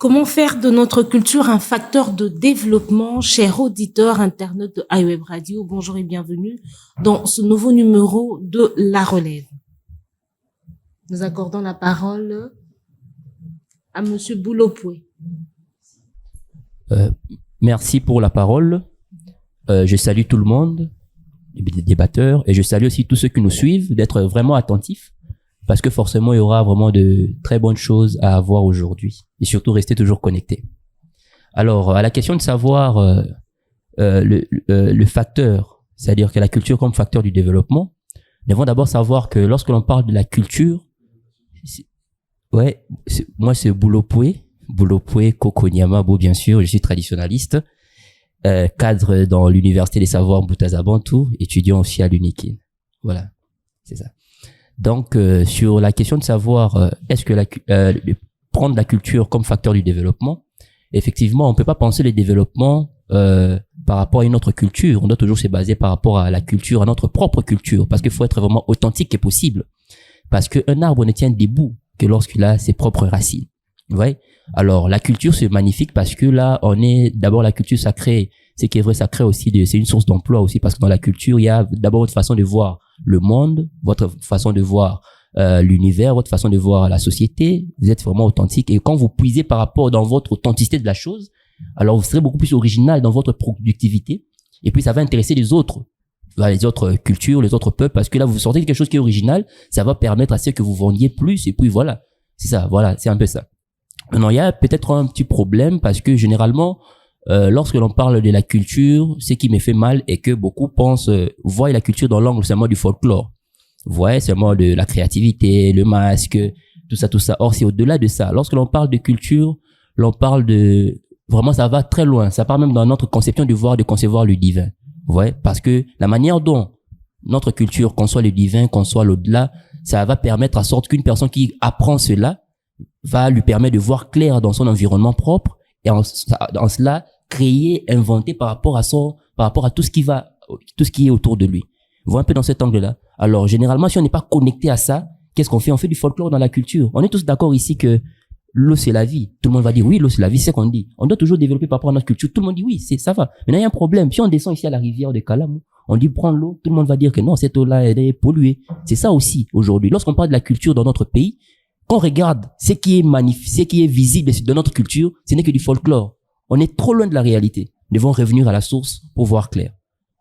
Comment faire de notre culture un facteur de développement, chers auditeurs, internautes de iWeb Radio? Bonjour et bienvenue dans ce nouveau numéro de La Relève. Nous accordons la parole à Monsieur Boulopoué. Merci pour la parole. Je salue tout le monde, les débatteurs, et je salue aussi tous ceux qui nous suivent, d'être vraiment attentifs, parce que forcément, il y aura vraiment de très bonnes choses à avoir aujourd'hui, et surtout rester toujours connectés. Alors, à la question de savoir le facteur, c'est-à-dire que la culture comme facteur du développement, nous devons d'abord savoir que lorsque l'on parle de la culture, moi c'est Boulopoué Kokonyamabo, bien sûr, je suis traditionnaliste, cadre dans l'université des savoirs Butaza Bantou, étudiant aussi à l'UNIKIN. Voilà, c'est ça. Donc, sur la question de savoir est-ce que prendre la culture comme facteur du développement, effectivement, on peut pas penser le développement par rapport à une autre culture. On doit toujours se baser par rapport à la culture, à notre propre culture, parce qu'il faut être vraiment authentique et possible. Parce qu'un arbre ne tient debout que lorsqu'il a ses propres racines. Ouais. Alors, la culture, c'est magnifique parce que là, on est d'abord la culture sacrée. Ce qui est vrai, ça crée aussi c'est une source d'emploi aussi, parce que dans la culture, il y a d'abord votre façon de voir le monde, votre façon de voir l'univers, votre façon de voir la société. Vous êtes vraiment authentique, et quand vous puisez par rapport dans votre authenticité de la chose, alors vous serez beaucoup plus original dans votre productivité, et puis ça va intéresser les autres cultures, les autres peuples, parce que là vous sortez quelque chose qui est original, ça va permettre à ce que vous vendiez plus, et puis voilà, c'est ça, voilà, c'est un peu ça. Maintenant, il y a peut-être un petit problème, parce que généralement, lorsque l'on parle de la culture, ce qui me fait mal est que beaucoup pensent, voient la culture dans l'angle seulement du folklore. Voient seulement de la créativité, le masque, tout ça. Or, c'est au-delà de ça. Lorsque l'on parle de culture, l'on parle de, vraiment, ça va très loin. Ça part même dans notre conception de concevoir le divin. Ouais, parce que la manière dont notre culture conçoit le divin, conçoit l'au-delà, ça va permettre à sorte qu'une personne qui apprend cela va lui permettre de voir clair dans son environnement propre, et en cela créer, inventer par rapport à tout ce qui est autour de lui. Vous voyez un peu dans cet angle-là. Alors, généralement, si on n'est pas connecté à ça, qu'est-ce qu'on fait? On fait du folklore dans la culture. On est tous d'accord ici que l'eau, c'est la vie. Tout le monde va dire, oui, l'eau, c'est la vie, c'est ce qu'on dit. On doit toujours développer par rapport à notre culture. Tout le monde dit, oui, ça va. Maintenant, il y a un problème. Si on descend ici à la rivière de Kalamou, on dit, prends l'eau, tout le monde va dire que non, cette eau-là, elle est polluée. C'est ça aussi, aujourd'hui. Lorsqu'on parle de la culture dans notre pays, quand on regarde ce qui est visible de notre culture, ce n'est que du folklore. On est trop loin de la réalité. Nous devons revenir à la source pour voir clair.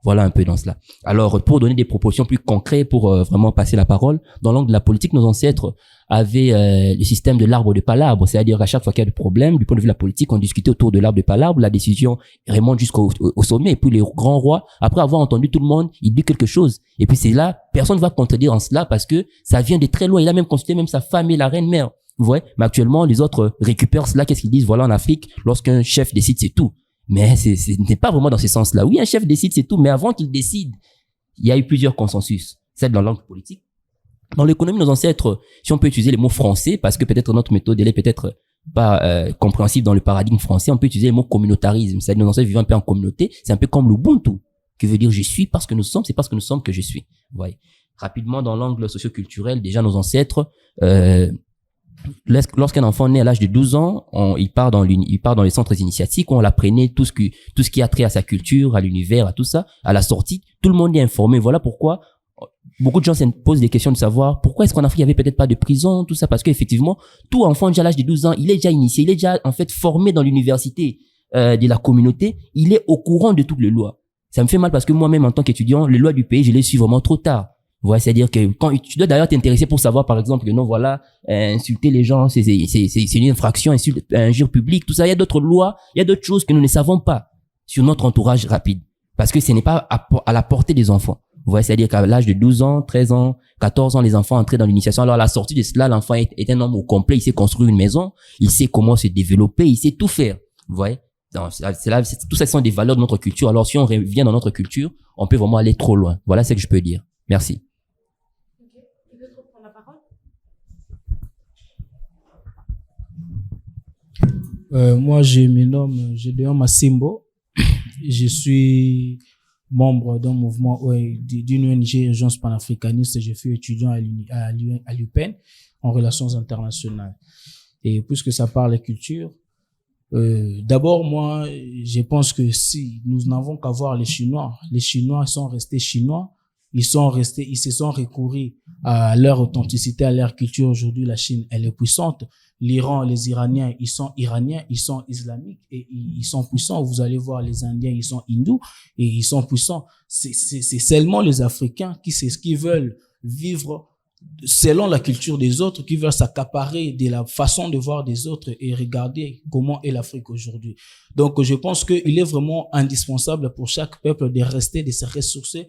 Voilà un peu dans cela. Alors, pour donner des propositions plus concrètes, pour vraiment passer la parole, dans l'angle de la politique, nos ancêtres avaient le système de l'arbre de palabre, c'est-à-dire qu'à chaque fois qu'il y a des problèmes, du point de vue de la politique, on discutait autour de l'arbre de palabre, la décision remonte jusqu'au sommet, et puis les grands rois, après avoir entendu tout le monde, ils disent quelque chose. Et puis c'est là, personne ne va contredire en cela, parce que ça vient de très loin. Il a même consulté même sa femme et la reine mère. Vous voyez? Mais actuellement, les autres récupèrent cela. Qu'est-ce qu'ils disent? Voilà, en Afrique, lorsqu'un chef décide, c'est tout. Mais ce n'est pas vraiment dans ce sens-là. Oui, un chef décide, c'est tout. Mais avant qu'il décide, il y a eu plusieurs consensus. C'est dans la langue politique. Dans l'économie, nos ancêtres, si on peut utiliser les mots français, parce que peut-être notre méthode, elle est peut-être pas compréhensible dans le paradigme français, on peut utiliser le mot communautarisme. C'est-à-dire nos ancêtres vivent un peu en communauté. C'est un peu comme l'Ubuntu, qui veut dire je suis parce que nous sommes, c'est parce que nous sommes que je suis. Vous voyez. Rapidement, dans l'angle socio-culturel, déjà nos ancêtres, lorsqu'un enfant naît à l'âge de 12 ans, il part dans les centres initiatiques où on l'apprenait tout ce qui a trait à sa culture, à l'univers, à tout ça. À la sortie, tout le monde est informé. Voilà pourquoi beaucoup de gens se posent des questions de savoir pourquoi est-ce qu'en Afrique il y avait peut-être pas de prison, tout ça, parce qu'effectivement, tout enfant déjà à l'âge de 12 ans, il est déjà initié, il est déjà en fait formé dans l'université de la communauté, il est au courant de toutes les lois. Ça me fait mal parce que moi-même en tant qu'étudiant, les lois du pays, je les suis vraiment trop tard. Ouais, c'est-à-dire que quand tu dois d'ailleurs t'intéresser pour savoir par exemple que non voilà, insulter les gens c'est une infraction, injure publique, tout ça, il y a d'autres lois, il y a d'autres choses que nous ne savons pas sur notre entourage rapide, parce que ce n'est pas à la portée des enfants. Vous voyez, c'est-à-dire qu'à l'âge de 12 ans, 13 ans, 14 ans, les enfants entraient dans l'initiation. Alors à la sortie de cela, l'enfant est un homme au complet, il sait construire une maison, il sait comment se développer, il sait tout faire. Vous voyez, tout ça sont des valeurs de notre culture. Alors si on revient dans notre culture, on peut vraiment aller trop loin. Voilà ce que je peux dire. Merci. Moi, je me nomme Gédéon Massimbo. Je suis membre d'un mouvement, d'une ONG Urgence panafricaniste. Je suis étudiant à l'UPEN en relations internationales. Et puisque ça parle de culture, D'abord, moi, je pense que si nous n'avons qu'à voir les Chinois sont restés Chinois, ils se sont recourus à leur authenticité, à leur culture. Aujourd'hui, la Chine, elle est puissante. L'Iran, les Iraniens, ils sont islamiques et ils sont puissants. Vous allez voir les Indiens, ils sont hindous et ils sont puissants. C'est seulement les Africains qui veulent vivre selon la culture des autres, qui veulent s'accaparer de la façon de voir des autres et regarder comment est l'Afrique aujourd'hui. Donc, je pense qu'il est vraiment indispensable pour chaque peuple de se ressourcer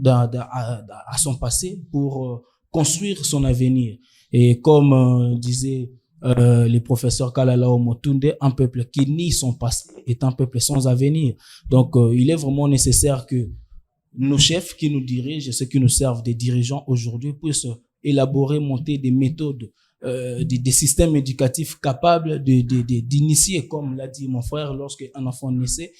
à son passé pour construire son avenir. Et comme disait le professeur Kalalao Motunde, un peuple qui nie son passé est un peuple sans avenir. Donc, il est vraiment nécessaire que nos chefs qui nous dirigent, ceux qui nous servent des dirigeants aujourd'hui, puissent élaborer, monter des méthodes, des systèmes éducatifs capables d'initier, comme l'a dit mon frère, lorsqu'un enfant naissait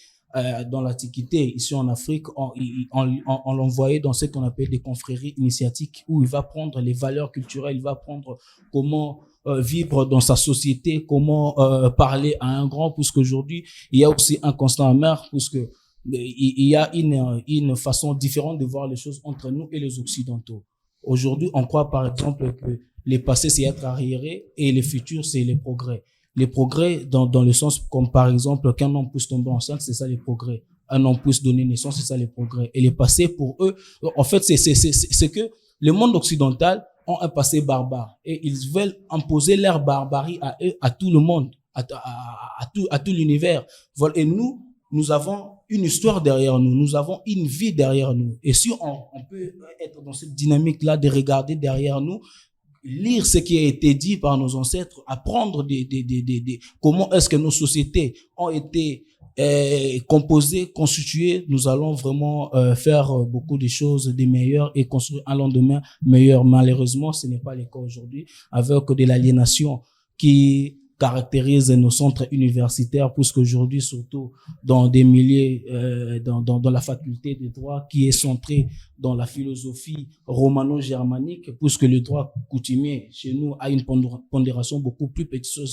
dans l'Antiquité, ici en Afrique, on l'envoyait dans ce qu'on appelle des confréries initiatiques, où il va prendre les valeurs culturelles, il va apprendre comment vivre dans sa société, comment parler à un grand, puisqu'aujourd'hui, il y a aussi un constat amer, puisque il y a une façon différente de voir les choses entre nous et les Occidentaux. Aujourd'hui, on croit par exemple que le passé, c'est être arriéré et le futur, c'est les progrès. Les progrès dans le sens comme par exemple qu'un homme puisse tomber enceinte, c'est ça les progrès. Un homme puisse donner naissance, c'est ça les progrès. Et le passé, pour eux, en fait, c'est que le monde occidental ont un passé barbare et ils veulent imposer leur barbarie à eux, à tout le monde, à tout l'univers. Voilà. Et nous avons une histoire derrière nous, nous avons une vie derrière nous. Et si on peut être dans cette dynamique-là de regarder derrière nous, lire ce qui a été dit par nos ancêtres, apprendre comment est-ce que nos sociétés ont été composées, constituées, nous allons vraiment faire beaucoup de choses de meilleures et construire un lendemain meilleur. Malheureusement, ce n'est pas le cas aujourd'hui, avec de l'aliénation qui caractérise nos centres universitaires, puisqu'aujourd'hui, surtout dans des milieux, dans la faculté de droit qui est centrée dans la philosophie romano-germanique, puisque le droit coutumier chez nous a une pondération beaucoup plus petite.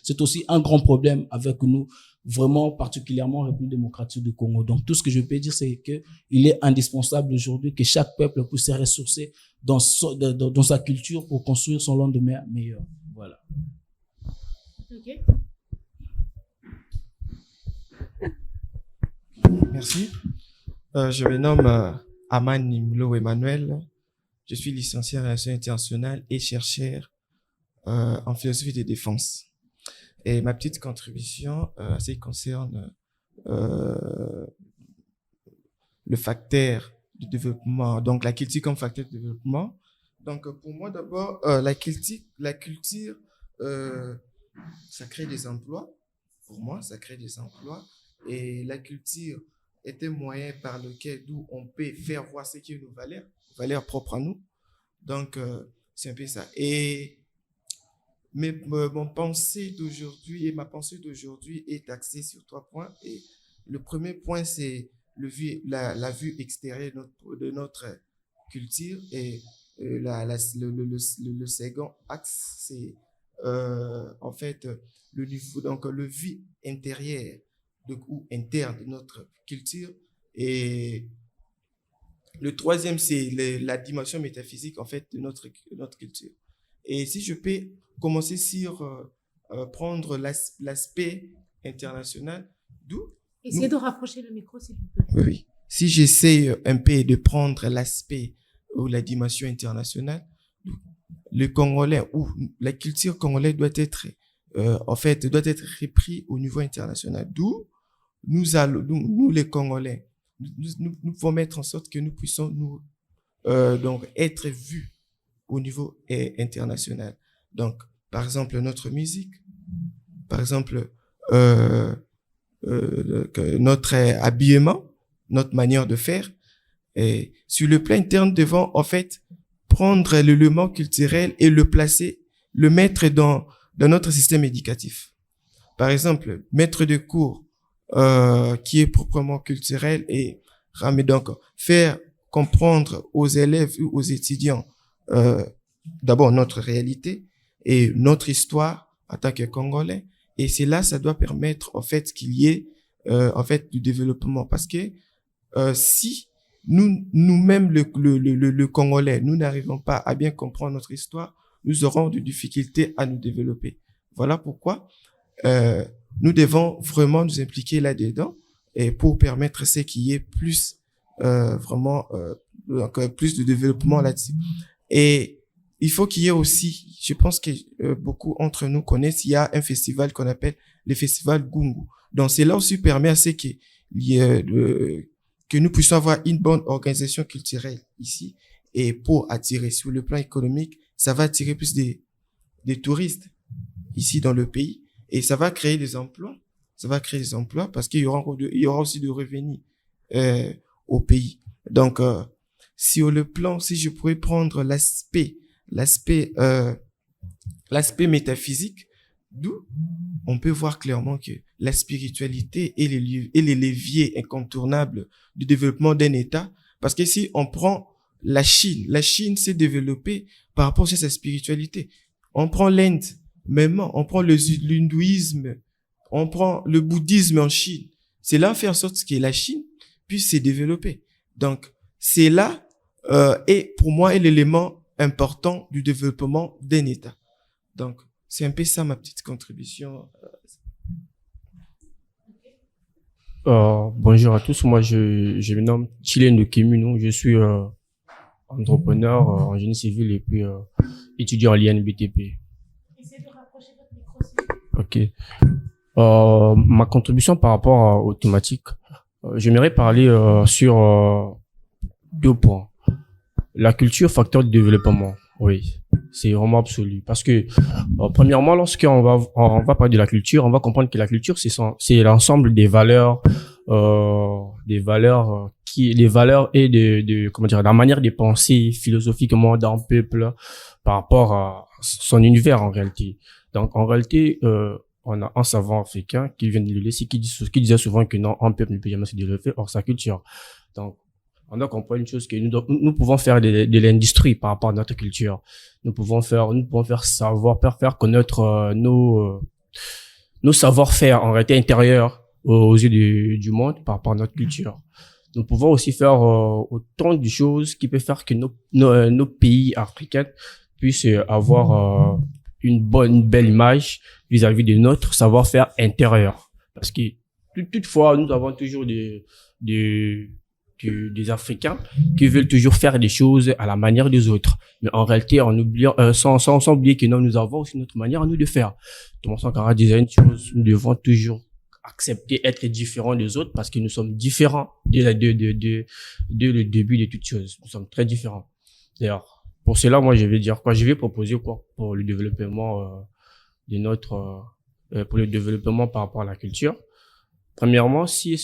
C'est aussi un grand problème avec nous, vraiment particulièrement en République démocratique du Congo. Donc tout ce que je peux dire, c'est que il est indispensable aujourd'hui que chaque peuple puisse se ressourcer dans sa culture pour construire son lendemain meilleur. Voilà. Okay. Merci. Je me nomme Aman Nimlo Emmanuel. Je suis licencié en relations internationales et chercheur en philosophie de défense. Et ma petite contribution, ça concerne le facteur de développement, donc la culture comme facteur de développement. Donc pour moi d'abord, la culture ça crée des emplois. Pour moi, ça crée des emplois. Et la culture est un moyen par lequel on peut faire voir ce qui est nos valeurs propres à nous. Donc, c'est un peu ça. Et ma pensée d'aujourd'hui est axée sur 3 points. Et le premier point, c'est la vue extérieure de notre culture. Et le second axe, c'est en fait le niveau, donc le vue intérieure ou interne de notre culture, et le troisième c'est la dimension métaphysique en fait de notre culture. Et si je peux commencer sur prendre l'aspect international, essayez de rapprocher le micro s'il vous plaît. Oui, si j'essaie un peu de prendre l'aspect ou la dimension internationale, le Congolais ou la culture congolaise doit être repris au niveau international. D'où nous les Congolais, nous pouvons mettre en sorte que nous puissions donc être vus au niveau international. Donc, par exemple, notre musique, par exemple, notre habillement, notre manière de faire. Et sur le plan interne, devant en fait prendre l'élément culturel et le mettre dans notre système éducatif. Par exemple, maître de cours qui est proprement culturel et donc faire comprendre aux élèves ou aux étudiants d'abord notre réalité et notre histoire en tant que Congolais, Et c'est là, ça doit permettre, en fait, qu'il y ait, en fait, du développement. Parce que si nous-mêmes, le Congolais, nous n'arrivons pas à bien comprendre notre histoire, nous aurons des difficultés à nous développer. Voilà pourquoi nous devons vraiment nous impliquer là-dedans et pour permettre qu'il y ait plus vraiment plus de développement là-dessus. Et il faut qu'il y ait aussi, je pense que beaucoup d'entre nous connaissent, il y a un festival qu'on appelle le festival Gungu. Donc cela aussi permet à ce que nous puissions avoir une bonne organisation culturelle ici. Et pour attirer sur le plan économique, ça va attirer plus des touristes ici dans le pays. Et ça va créer des emplois. Ça va créer des emplois parce qu'il y aura aussi de revenus au pays. Donc, si je pourrais prendre l'aspect métaphysique, d'où on peut voir clairement que la spiritualité est les leviers incontournables du développement d'un État. Parce que si on prend la Chine s'est développée par rapport à sa spiritualité. On prend l'Inde, même, on prend l'hindouisme, on prend le bouddhisme en Chine. C'est là fait en sorte que la Chine puisse se développer. Donc, c'est là, et pour moi, est l'élément important du développement d'un État. Donc, c'est un peu ça ma petite contribution. Bonjour à tous, moi je me nomme Chileno Kemunu, je suis entrepreneur en génie civil et puis étudiant en l'INBTP. Essayez de rapprocher votre micro, s'il vous Ok. Ma contribution par rapport aux thématiques, j'aimerais parler sur 2 points. La culture, facteur de développement. Oui, c'est vraiment absolu. Parce que, premièrement, lorsqu'on va parler de la culture, on va comprendre que la culture, c'est l'ensemble des valeurs et comment dire, la manière de penser philosophiquement d'un peuple par rapport à son univers en réalité. Donc, en réalité, on a un savant africain qui vient de l'île, qui disait souvent que non, un peuple ne peut jamais se développer hors sa culture. Donc, on doit comprendre une chose que nous pouvons faire de l'industrie par rapport à notre culture. Nous pouvons faire faire connaître nos savoir-faire en réalité intérieure aux yeux du monde par rapport à notre culture. Nous pouvons aussi faire autant de choses qui peuvent faire que nos pays africains puissent avoir une belle image vis-à-vis de notre savoir-faire intérieur. Parce que toutefois, nous avons toujours des Africains qui veulent toujours faire des choses à la manière des autres. Mais en réalité, en oubliant, sans oublier que nous avons aussi notre manière à nous de faire. Thomas Sankara disait une chose, nous devons toujours accepter être différents des autres parce que nous sommes différents dès le début de toutes choses. Nous sommes très différents. D'ailleurs, pour cela, moi, je vais dire quoi? Je vais proposer quoi pour le développement pour le développement par rapport à la culture. Premièrement, si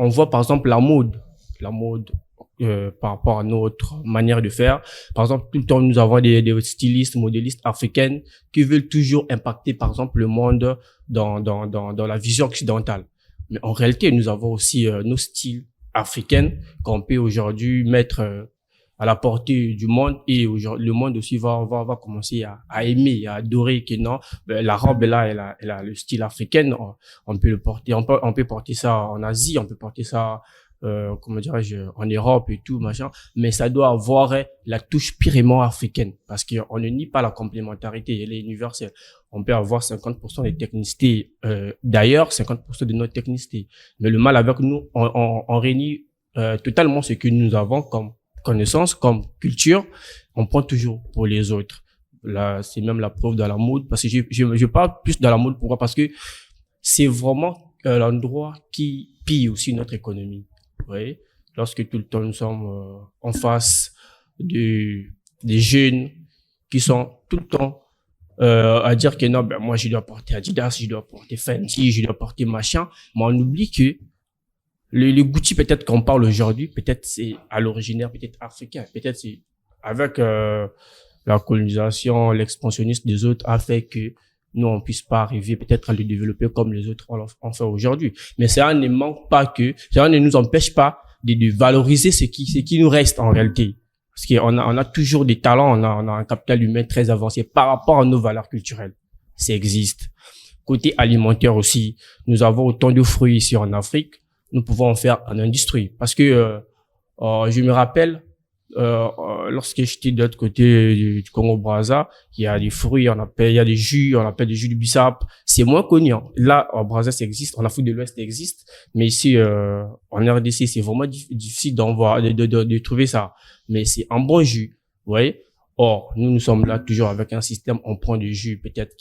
on voit par exemple la mode par rapport à notre manière de faire. Par exemple, tout le temps, nous avons des stylistes, modélistes africaines qui veulent toujours impacter, par exemple, le monde dans la vision occidentale. Mais en réalité, nous avons aussi nos styles africains qu'on peut aujourd'hui mettre à la portée du monde, et le monde aussi va commencer à aimer, à adorer que non, la robe là, elle a le style africain, on peut le porter, on peut porter ça en Asie, on peut porter ça comment dirais-je, en Europe et tout machin, mais ça doit avoir la touche purement africaine parce qu'on ne nie pas la complémentarité, elle est universelle. On peut avoir 50% des technicités d'ailleurs, 50% de notre technicité, mais le mal avec nous, on renie totalement ce que nous avons comme connaissance, comme culture, on prend toujours pour les autres. Là, c'est même la preuve dans la mode, parce que je parle plus dans la mode, pourquoi? Parce que c'est vraiment l'endroit qui pille aussi notre économie. Vous voyez? Lorsque tout le temps nous sommes en face des jeunes qui sont tout le temps à dire que non, ben moi je dois porter Adidas, je dois porter Fenty, je dois porter machin, mais on oublie que le Gucci, peut-être qu'on parle aujourd'hui, peut-être c'est à l'originaire, peut-être africain, peut-être c'est avec la colonisation, l'expansionnisme des autres a fait que nous on puisse pas arriver peut-être à le développer comme les autres en fait aujourd'hui. Mais ça ne manque pas ça ne nous empêche pas de valoriser ce qui nous reste en réalité. Parce qu'on a toujours des talents, on a un capital humain très avancé par rapport à nos valeurs culturelles. Ça existe. côté alimentaire aussi, nous avons autant de fruits ici en Afrique, nous pouvons en faire en industrie. Parce que je me rappelle, lorsque j'étais de l'autre côté du Congo-Brazza, il y a des fruits, il y a des jus, on appelle des jus du bissap. C'est moins connu, hein. Là, en Brazza, ça existe, en Afrique de l'Ouest, ça existe. Mais ici, en RDC, c'est vraiment difficile de trouver ça. Mais c'est un bon jus, vous voyez. Or, nous sommes là toujours avec un système, on prend du jus, peut-être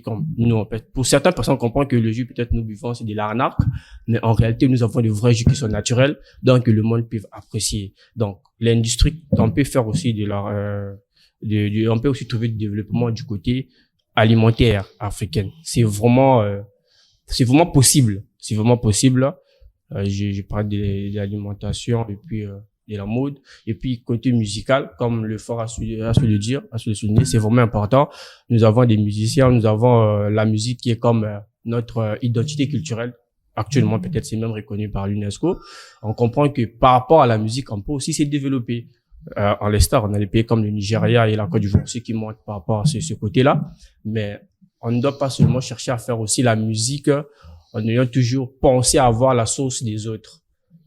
comme nous, en fait. Pour certaines personnes, comprennent que le jus, peut-être nous buvons, c'est de l'arnaque. Mais en réalité, nous avons de vrais jus qui sont naturels, donc le monde peut apprécier. Donc, l'industrie, on peut faire aussi on peut aussi trouver du développement du côté alimentaire africain. C'est vraiment possible. C'est vraiment possible. Je parle de l'alimentation et puis, de la mode, et puis côté musical, comme le fort à se le souligner, c'est vraiment important. Nous avons des musiciens, nous avons la musique qui est comme notre identité culturelle. Actuellement, peut-être c'est même reconnu par l'UNESCO. On comprend que par rapport à la musique, on peut aussi se développer. En l'estar, on a des pays comme le Nigeria et la Côte d'Ivoire aussi qui montrent par rapport à ce côté-là. Mais on ne doit pas seulement chercher à faire aussi la musique en ayant toujours pensé à avoir la source des autres.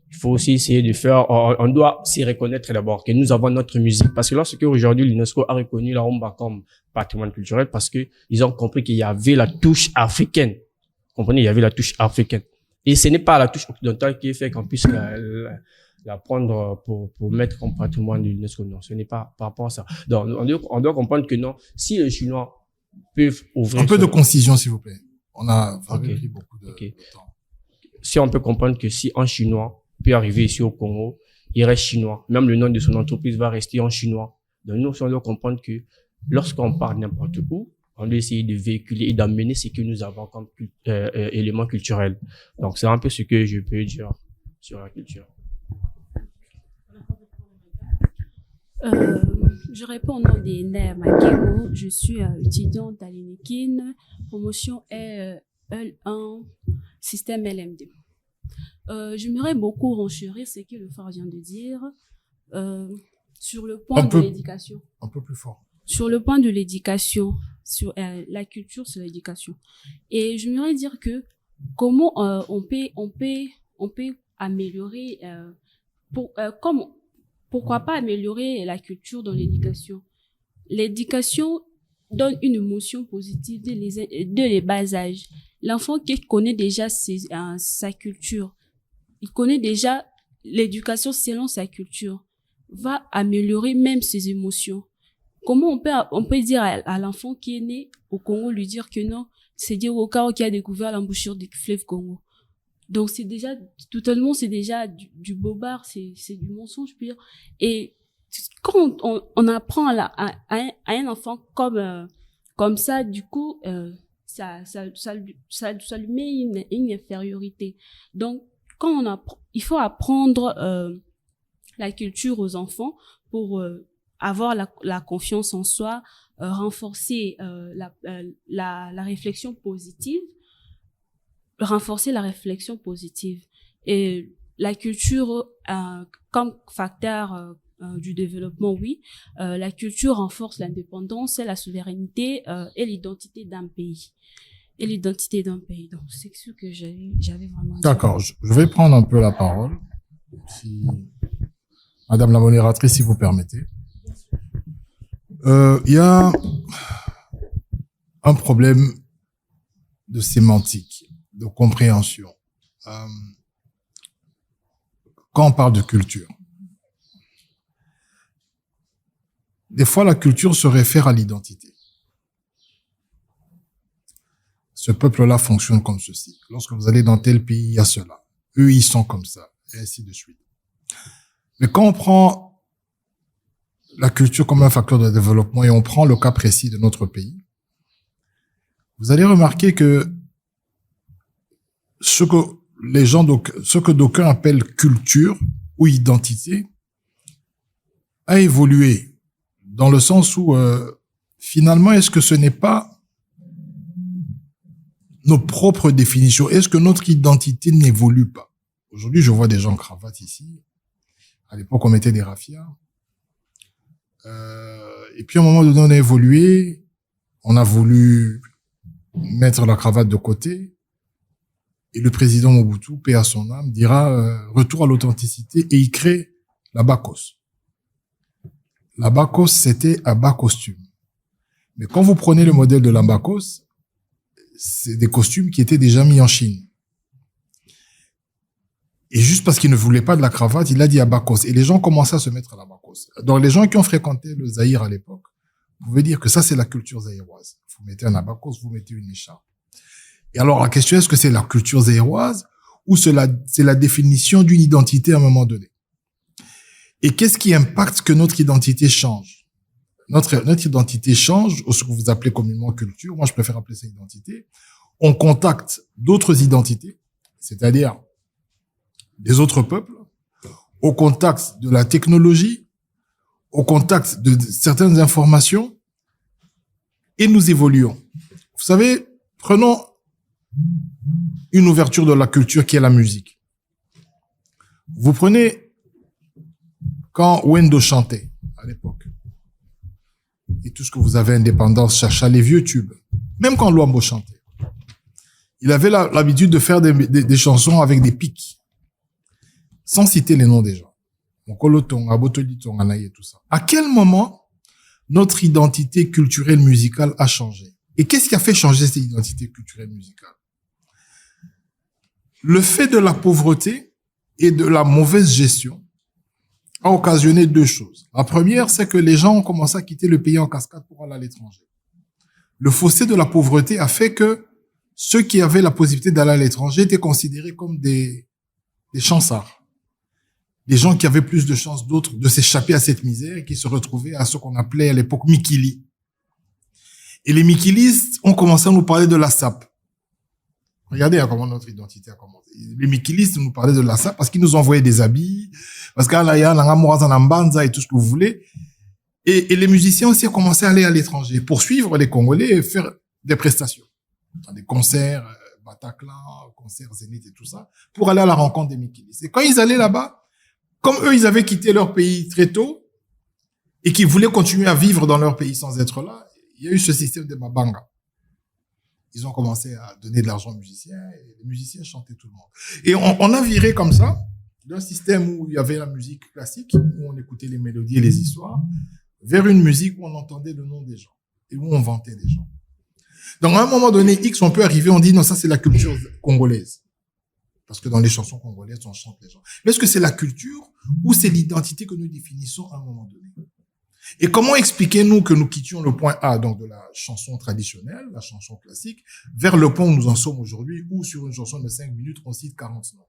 Il faut aussi essayer de faire, on doit s'y reconnaître d'abord que nous avons notre musique. Parce que lorsque aujourd'hui l'UNESCO a reconnu la rumba comme patrimoine culturel, parce que ils ont compris qu'il y avait la touche africaine. Vous comprenez, il y avait la touche africaine. Et ce n'est pas la touche occidentale qui est fait qu'on puisse la prendre pour mettre comme patrimoine de l'UNESCO. Non, ce n'est pas par rapport à ça. Donc, on doit comprendre que non, si les Chinois peuvent ouvrir... Un peu de concision, s'il vous plaît. On a pris beaucoup de temps. Si on peut comprendre que si un Chinois peut arriver ici au Congo, il reste chinois. Même le nom de son entreprise va rester en chinois. Donc nous, on doit comprendre que lorsqu'on part n'importe où, on doit essayer de véhiculer et d'amener ce que nous avons comme élément culturel. Donc c'est un peu ce que je peux dire sur la culture. Je réponds au nom d'Ener Makemo. Je suis étudiante à l'UNIKIN. Promotion est L1, système LMD. J'aimerais beaucoup renchérir ce que le frère vient de dire sur le point de l'éducation. Un peu plus fort. Sur le point de l'éducation, sur la culture, sur l'éducation. Et j'aimerais dire que comment on peut améliorer, pourquoi pas améliorer la culture dans l'éducation. L'éducation donne une émotion positive dès les bas âges. L'enfant qui connaît déjà sa culture, il connaît déjà l'éducation selon sa culture, va améliorer même ses émotions. Comment on peut dire à l'enfant qui est né au Congo, lui dire que non, c'est Diego qui a découvert l'embouchure du fleuve Congo. Donc c'est déjà, totalement, c'est déjà du bobard, c'est du mensonge pire. Et quand on apprend à un enfant comme ça, du coup, ça lui met une infériorité. Donc, il faut apprendre la culture aux enfants pour avoir la confiance en soi, renforcer la réflexion positive, et la culture comme facteur du développement, oui. La culture renforce l'indépendance, la souveraineté et l'identité d'un pays. Donc, c'est ce que j'avais vraiment. D'accord. Je vais prendre un peu la parole. Si Madame la modératrice, si vous permettez. Il y a un problème de sémantique, de compréhension. Quand on parle de culture, des fois la culture se réfère à l'identité. Ce peuple-là fonctionne comme ceci. Lorsque vous allez dans tel pays, il y a cela. Eux, ils sont comme ça, et ainsi de suite. Mais quand on prend la culture comme un facteur de développement et on prend le cas précis de notre pays, vous allez remarquer que ce que d'aucuns appellent culture ou identité a évolué dans le sens où finalement, est-ce que ce n'est pas nos propres définitions? Est-ce que notre identité n'évolue pas? Aujourd'hui, je vois des gens en cravate ici. À l'époque, on mettait des raffias. Et puis, à un moment donné, on a évolué. On a voulu mettre la cravate de côté, et le président Mobutu, paix à son âme, dira retour à l'authenticité, et il crée la Bacos. La Bacos, c'était un bas costume. Mais quand vous prenez le modèle de la Bacos, c'est des costumes qui étaient déjà mis en Chine. Et juste parce qu'il ne voulait pas de la cravate, il a dit Abakos. Et les gens commençaient à se mettre à l'Abakos. Donc, les gens qui ont fréquenté le Zaïre à l'époque, vous pouvez dire que ça, c'est la culture zaïroise. Vous mettez un Abakos, vous mettez une écharpe. Et alors, la question, est-ce que c'est la culture zaïroise ou c'est la définition d'une identité à un moment donné? Et qu'est-ce qui impacte que notre identité change? Notre identité change, ou ce que vous appelez communément culture. Moi, je préfère appeler ça identité. On contacte d'autres identités, c'est-à-dire des autres peuples, au contact de la technologie, au contact de certaines informations, et nous évoluons. Vous savez, prenons une ouverture de la culture qui est la musique. Vous prenez quand Wendo chantait à l'époque, et tout ce que vous avez indépendance, Chacha, les vieux tubes, même quand Luambo chantait, il avait l'habitude de faire des chansons avec des pics, sans citer les noms des gens. Mokolotonga, Botolitonga, Naye, tout ça. À quel moment notre identité culturelle musicale a changé? Et qu'est-ce qui a fait changer cette identité culturelle musicale? Le fait de la pauvreté et de la mauvaise gestion a occasionné deux choses. La première, c'est que les gens ont commencé à quitter le pays en cascade pour aller à l'étranger. Le fossé de la pauvreté a fait que ceux qui avaient la possibilité d'aller à l'étranger étaient considérés comme des chansards. Des gens qui avaient plus de chances d'autres de s'échapper à cette misère et qui se retrouvaient à ce qu'on appelait à l'époque Mikili. Et les Mikilistes ont commencé à nous parler de la SAP. Regardez comment notre identité a commencé. Les Mikilistes nous parlaient de la SAP parce qu'ils nous envoyaient des habits, parce qu'il y a l'Angamourazanambanza et tout ce que vous voulez. Et les musiciens aussi ont commencé à aller à l'étranger pour suivre les Congolais et faire des prestations. Dans des concerts, Bataclan, concerts Zénith et tout ça, pour aller à la rencontre des Mikilistes. Et quand ils allaient là-bas, comme eux, ils avaient quitté leur pays très tôt et qu'ils voulaient continuer à vivre dans leur pays sans être là, il y a eu ce système de Mabanga. Ils ont commencé à donner de l'argent aux musiciens et les musiciens chantaient tout le monde. Et on a viré comme ça d'un système où il y avait la musique classique, où on écoutait les mélodies et les histoires, vers une musique où on entendait le nom des gens et où on vantait des gens. Donc à un moment donné, X, on peut arriver, on dit non, ça c'est la culture congolaise. Parce que dans les chansons congolaises, on chante les gens. Mais est-ce que c'est la culture ou c'est l'identité que nous définissons à un moment donné? Et comment expliquer-nous que nous quittions le point A, donc de la chanson traditionnelle, la chanson classique, vers le point où nous en sommes aujourd'hui, où sur une chanson de 5 minutes, on cite 40 noms?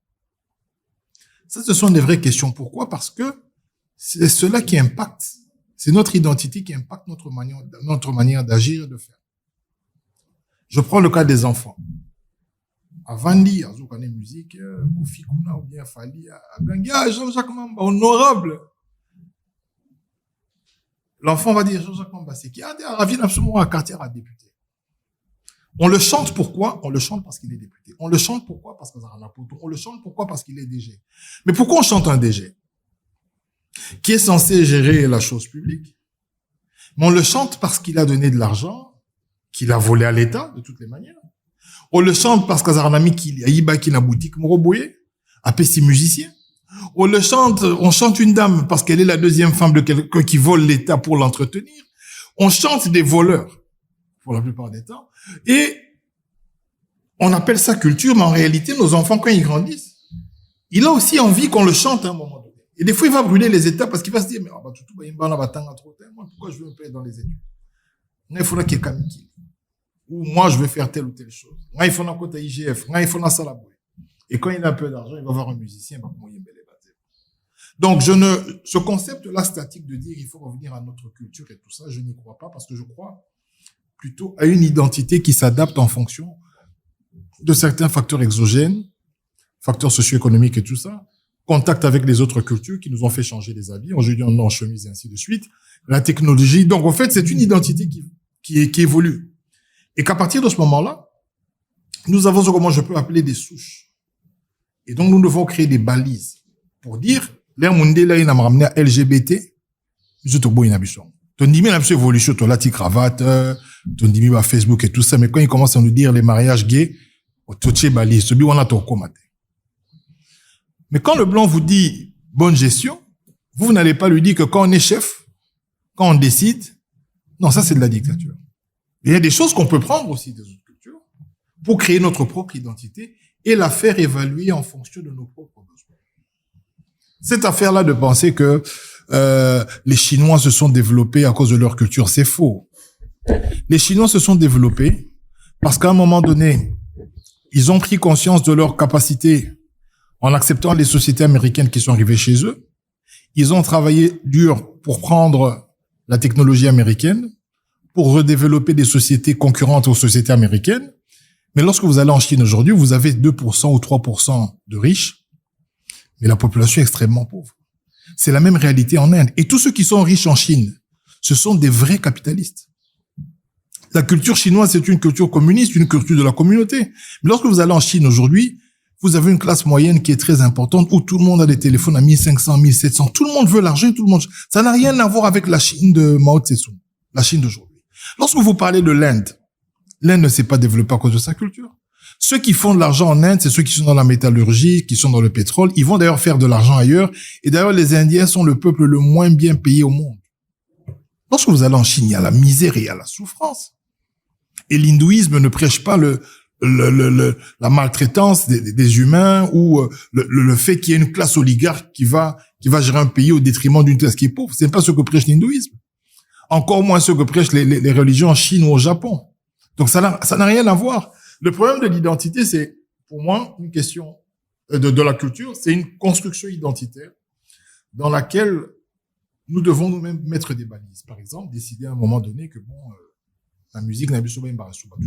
Ça, ce sont des vraies questions. Pourquoi? Parce que c'est cela qui impacte. C'est notre identité qui impacte notre manière d'agir et de faire. Je prends le cas des enfants. Avandi, Azokane musique, Kofi Kuna ou bien Fali, Gangia, Jean-Jacques Mamba, honorable. L'enfant va dire Jean-Jacques Mamba, c'est qui? Vient absolument à quartier à député. On le chante pourquoi? On le chante parce qu'il est député. On le chante pourquoi? Parce qu'on a un apote. On le chante pourquoi? Parce qu'il est DG. Mais pourquoi on chante un DG? Qui est censé gérer la chose publique? Mais on le chante parce qu'il a donné de l'argent, qu'il a volé à l'État, de toutes les manières. On le chante parce qu'Azarnami qui a Iba qui n'a boutique Moroboye, a ses musiciens. On chante une dame parce qu'elle est la deuxième femme de quelqu'un qui vole l'État pour l'entretenir. On chante des voleurs, pour la plupart des temps. Et on appelle ça culture, mais en réalité, nos enfants, quand ils grandissent, il a aussi envie qu'on le chante à un moment donné. Et des fois, il va brûler les États parce qu'il va se dire, mais pourquoi je veux me payer dans les études? Il faudra qu'il y ait Kamiki. Ou moi, je vais faire telle ou telle chose. Moi, il faut un côté IGF. Moi, il faut un salaboué. Et quand il a un peu d'argent, il va voir un musicien. Donc, ce concept-là statique de dire il faut revenir à notre culture et tout ça, je n'y crois pas parce que je crois plutôt à une identité qui s'adapte en fonction de certains facteurs exogènes, facteurs socio-économiques et tout ça, contact avec les autres cultures qui nous ont fait changer les habits. Aujourd'hui, on est en chemise et ainsi de suite. La technologie. Donc, en fait, c'est une identité qui évolue. Et qu'à partir de ce moment-là, nous avons ce que moi je peux appeler des souches. Et donc, nous devons créer des balises pour dire, l'air mondial, là, il a ramené à LGBT, Tondimi, la évolution, toi, là, cravate, Tondimi, va Facebook et tout ça, mais quand il commence à nous dire les mariages gays, au toche bali, celui on a ton comate. Mais quand le blanc vous dit bonne gestion, vous n'allez pas lui dire que quand on est chef, quand on décide, non, ça c'est de la dictature. Il y a des choses qu'on peut prendre aussi des autres cultures pour créer notre propre identité et la faire évaluer en fonction de nos propres besoins. Cette affaire-là de penser que les Chinois se sont développés à cause de leur culture, c'est faux. Les Chinois se sont développés parce qu'à un moment donné, ils ont pris conscience de leur capacité en acceptant les sociétés américaines qui sont arrivées chez eux. Ils ont travaillé dur pour prendre la technologie américaine, pour redévelopper des sociétés concurrentes aux sociétés américaines. Mais lorsque vous allez en Chine aujourd'hui, vous avez 2% ou 3% de riches, mais la population est extrêmement pauvre. C'est la même réalité en Inde. Et tous ceux qui sont riches en Chine, ce sont des vrais capitalistes. La culture chinoise, c'est une culture communiste, une culture de la communauté. Mais lorsque vous allez en Chine aujourd'hui, vous avez une classe moyenne qui est très importante où tout le monde a des téléphones à 1500, 1700. Tout le monde veut l'argent, tout le monde. Ça n'a rien à voir avec la Chine de Mao Tse-tung, la Chine d'aujourd'hui. Lorsque vous parlez de l'Inde, l'Inde ne s'est pas développée à cause de sa culture. Ceux qui font de l'argent en Inde, c'est ceux qui sont dans la métallurgie, qui sont dans le pétrole. Ils vont d'ailleurs faire de l'argent ailleurs. Et d'ailleurs, les Indiens sont le peuple le moins bien payé au monde. Lorsque vous allez en Chine, il y a la misère et il y a la souffrance. Et l'hindouisme ne prêche pas la maltraitance des humains ou le fait qu'il y ait une classe oligarque qui va gérer un pays au détriment d'une classe qui est pauvre. C'est pas ce que prêche l'hindouisme. Encore moins ce que prêchent les religions en Chine ou au Japon. Donc ça n'a rien à voir. Le problème de l'identité, c'est pour moi une question de la culture, c'est une construction identitaire dans laquelle nous devons nous-mêmes mettre des balises. Par exemple, décider à un moment donné que la musique n'a plus souvent embarrassé tout.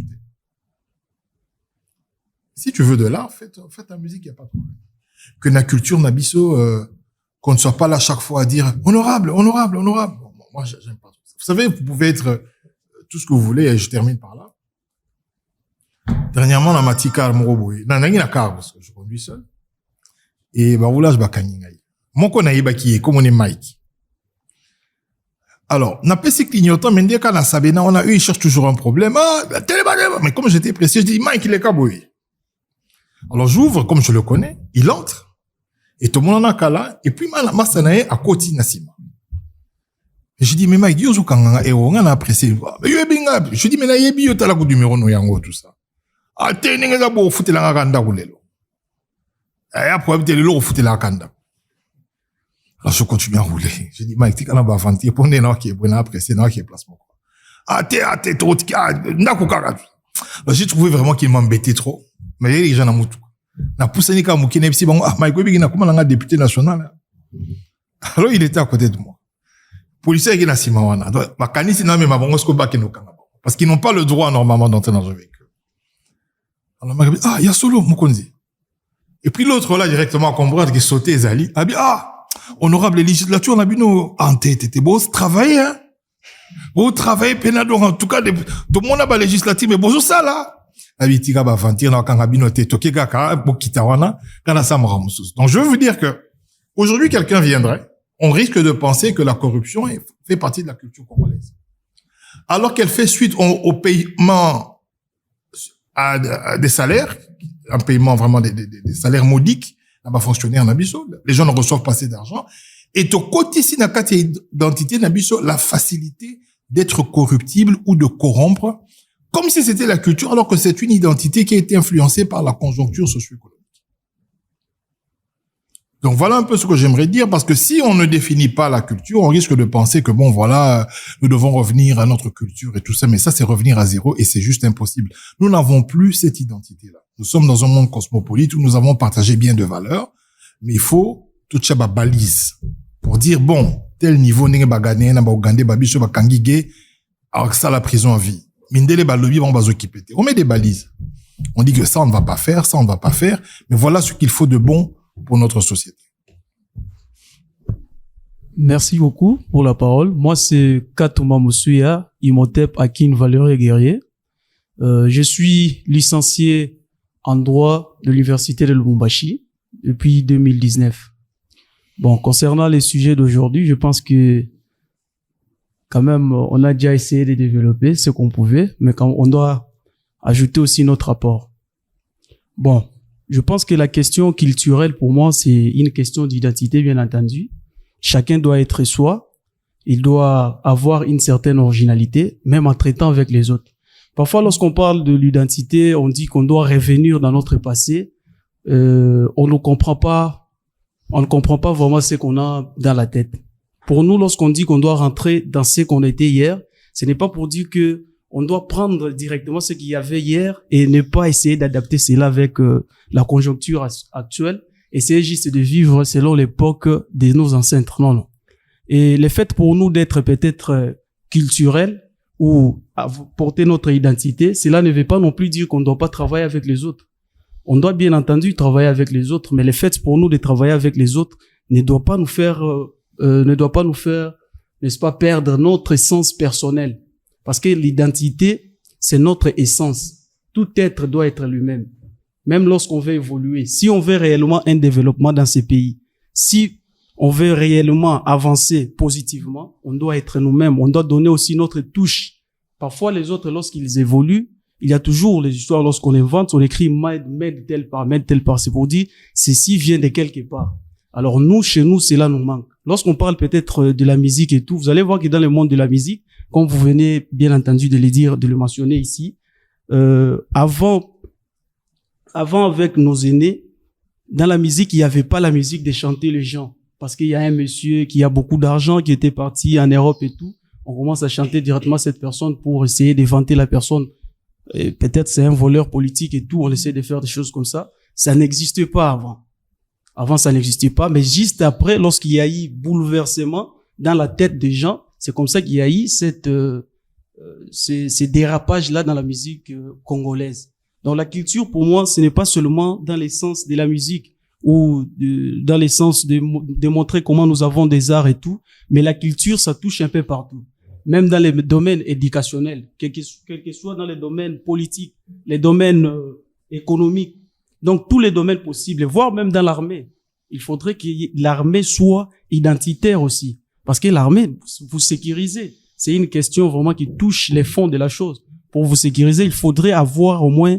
Si tu veux de l'art, fais ta musique, il n'y a pas de problème. Que la culture n'a qu'on ne soit pas là chaque fois à dire honorable, honorable, honorable. Bon, moi, j'aime pas tout ça. Vous savez, vous pouvez être tout ce que vous voulez, et je termine par là. Dernièrement, dans ma petite car, parce que je conduis seul. Et, voilà, je vais gagner. Mon connaît, qui est, comme on est Mike. Alors, n'a pas si clignotant, mais dès qu'on a Sabena, on a eu, il cherche toujours un problème. Mais comme j'étais pressé, je dis, Mike, il est caboué. Alors, j'ouvre, comme je le connais, il entre. Et tout le monde en a qu'à là. Et puis, ma sanae à côté Nassima. Et je dis, mais Mike, yo, kanga, et on a apprécié. Je dis, mais na yebi, yo, t'as la numéro, no yango, tout ça. Ah, t'es n'engue ga bo, foute la ganda, goulelo. Et après, t'es le lo, foute la ganda. Alors, je continue à rouler. Je dis, Mike, t'es quand même avanti, pour n'est qui est bon, apprécié, non, qui est placement. Ah, t'es trop, n'a qu'au Alors, j'ai trouvé vraiment qu'il m'embêtait trop. Mais les gens n'ont na poussé ni kamu kine psi bango Mike Webi na kuma nga député national. Alors il était à côté de moi. Policier qui na simawana. Donc makanisi na me mabongo sko ba keno kanga. Parce qu'ils n'ont pas le droit normalement d'entrer dans un véhicule. Alors m'a dit il y a solo Mukonzi. Et puis l'autre là directement à comprendre qui sautait Zali. Honorable législature na bino en tête était beau travailler hein. Beau travailler penado en tout cas tout le monde a ba législative mais bonjour ça là. Donc je veux vous dire que aujourd'hui quelqu'un viendrait, on risque de penser que la corruption fait partie de la culture congolaise. Alors qu'elle fait suite au paiement à des salaires, un paiement vraiment des salaires modiques, fonctionnaire Nabiso, les gens ne reçoivent pas assez d'argent, et au côté si d'identité Nabiso, la facilité d'être corruptible ou de corrompre, comme si c'était la culture, alors que c'est une identité qui a été influencée par la conjoncture socio-économique. Donc voilà un peu ce que j'aimerais dire, parce que si on ne définit pas la culture, on risque de penser que bon voilà, nous devons revenir à notre culture et tout ça, mais ça c'est revenir à zéro et c'est juste impossible. Nous n'avons plus cette identité-là. Nous sommes dans un monde cosmopolite où nous avons partagé bien de valeurs, mais il faut tout ça balise pour dire bon, tel niveau n'est pas gagné, n'a pas gagné, babicho ba kangige, alors que ça la prison à vie. Mindele balobi vont s'occuper. On met des balises. On dit que ça on ne va pas faire, ça on ne va pas faire, mais voilà ce qu'il faut de bon pour notre société. Merci beaucoup pour la parole. Moi, c'est Katouma Moussuya, Imhotep Akin Valeuré Guerrier. Je suis licencié en droit de l'Université de Lubumbashi depuis 2019. Bon, concernant les sujets d'aujourd'hui, je pense que quand même, on a déjà essayé de développer ce qu'on pouvait, mais quand on doit ajouter aussi notre apport. Bon, je pense que la question culturelle, pour moi, c'est une question d'identité, bien entendu. Chacun doit être soi. Il doit avoir une certaine originalité, même en traitant avec les autres. Parfois, lorsqu'on parle de l'identité, on dit qu'on doit revenir dans notre passé. On ne comprend pas vraiment ce qu'on a dans la tête. Pour nous, lorsqu'on dit qu'on doit rentrer dans ce qu'on était hier, ce n'est pas pour dire que on doit prendre directement ce qu'il y avait hier et ne pas essayer d'adapter cela avec la conjoncture actuelle. Essayer juste de vivre selon l'époque de nos ancêtres. Non, non. Et le fait pour nous d'être peut-être culturel ou porter notre identité, cela ne veut pas non plus dire qu'on ne doit pas travailler avec les autres. On doit bien entendu travailler avec les autres, mais le fait pour nous de travailler avec les autres ne doit pas nous faire, n'est-ce pas, perdre notre essence personnelle. Parce que l'identité, c'est notre essence. Tout être doit être lui-même. Même lorsqu'on veut évoluer, si on veut réellement un développement dans ces pays, si on veut réellement avancer positivement, on doit être nous-mêmes. On doit donner aussi notre touche. Parfois, les autres, lorsqu'ils évoluent, il y a toujours les histoires, lorsqu'on invente, on écrit made tel part. C'est pour dire, ceci vient de quelque part. Alors nous, chez nous, cela nous manque. Lorsqu'on parle peut-être de la musique et tout, vous allez voir que dans le monde de la musique, comme vous venez bien entendu de le dire, de le mentionner ici, avant avec nos aînés, dans la musique, il n'y avait pas la musique de chanter les gens. Parce qu'il y a un monsieur qui a beaucoup d'argent, qui était parti en Europe et tout. On commence à chanter directement cette personne pour essayer de vanter la personne. Et peut-être c'est un voleur politique et tout. On essaie de faire des choses comme ça. Ça n'existait pas avant. Avant, ça n'existait pas. Mais juste après, lorsqu'il y a eu bouleversement dans la tête des gens, c'est comme ça qu'il y a eu ces dérapages-là dans la musique congolaise. Donc la culture, pour moi, ce n'est pas seulement dans l'essence de la musique ou dans l'essence de montrer comment nous avons des arts et tout, mais la culture, ça touche un peu partout. Même dans les domaines éducationnels, quel que soit dans les domaines politiques, les domaines économiques, donc tous les domaines possibles, voire même dans l'armée. Il faudrait que l'armée soit identitaire aussi, parce que l'armée, vous sécurisez. C'est une question vraiment qui touche les fonds de la chose. Pour vous sécuriser, il faudrait avoir au moins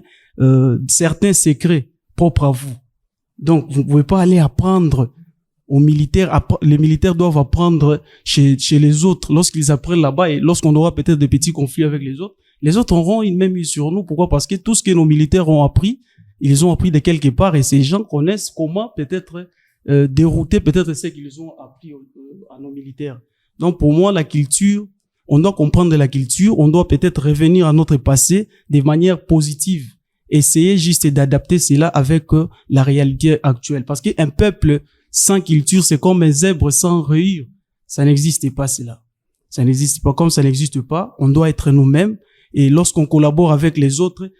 certains secrets propres à vous. Donc, vous ne pouvez pas aller apprendre aux militaires. Les militaires doivent apprendre chez les autres lorsqu'ils apprennent là-bas et lorsqu'on aura peut-être des petits conflits avec les autres auront une même mise sur nous. Pourquoi? Parce que tout ce que nos militaires ont appris, ils ont appris de quelque part et ces gens connaissent comment peut-être dérouter peut-être ce qu'ils ont appris à nos militaires. Donc, pour moi, la culture, on doit comprendre la culture, on doit peut-être revenir à notre passé de manière positive. Essayer juste d'adapter cela avec la réalité actuelle. Parce qu'un peuple sans culture, c'est comme un zèbre sans rayures. Ça n'existe pas, cela. Ça n'existe pas. Comme ça n'existe pas, on doit être nous-mêmes. Et lorsqu'on collabore avec les autres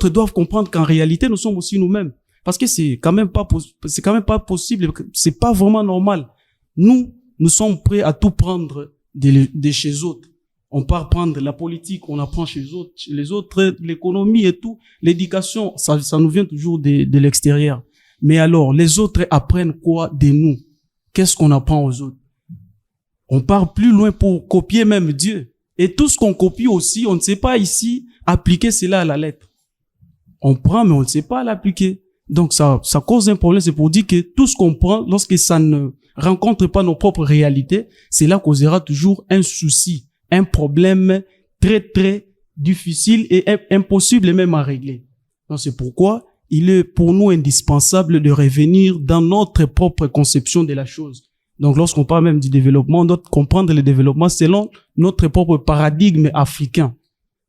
doivent comprendre qu'en réalité, nous sommes aussi nous-mêmes. Parce que c'est quand même pas possible. C'est pas vraiment normal. Nous sommes prêts à tout prendre de chez autres. On part prendre la politique, on apprend chez les autres, l'économie et tout, l'éducation, ça nous vient toujours de l'extérieur. Mais alors, les autres apprennent quoi de nous? Qu'est-ce qu'on apprend aux autres? On part plus loin pour copier même Dieu. Et tout ce qu'on copie aussi, on ne sait pas ici appliquer cela à la lettre. On prend, mais on ne sait pas l'appliquer. Donc ça cause un problème. C'est pour dire que tout ce qu'on prend, lorsque ça ne rencontre pas nos propres réalités, cela causera toujours un souci, un problème très, très difficile et impossible même à régler. Donc c'est pourquoi il est pour nous indispensable de revenir dans notre propre conception de la chose. Donc lorsqu'on parle même du développement, on doit comprendre le développement selon notre propre paradigme africain.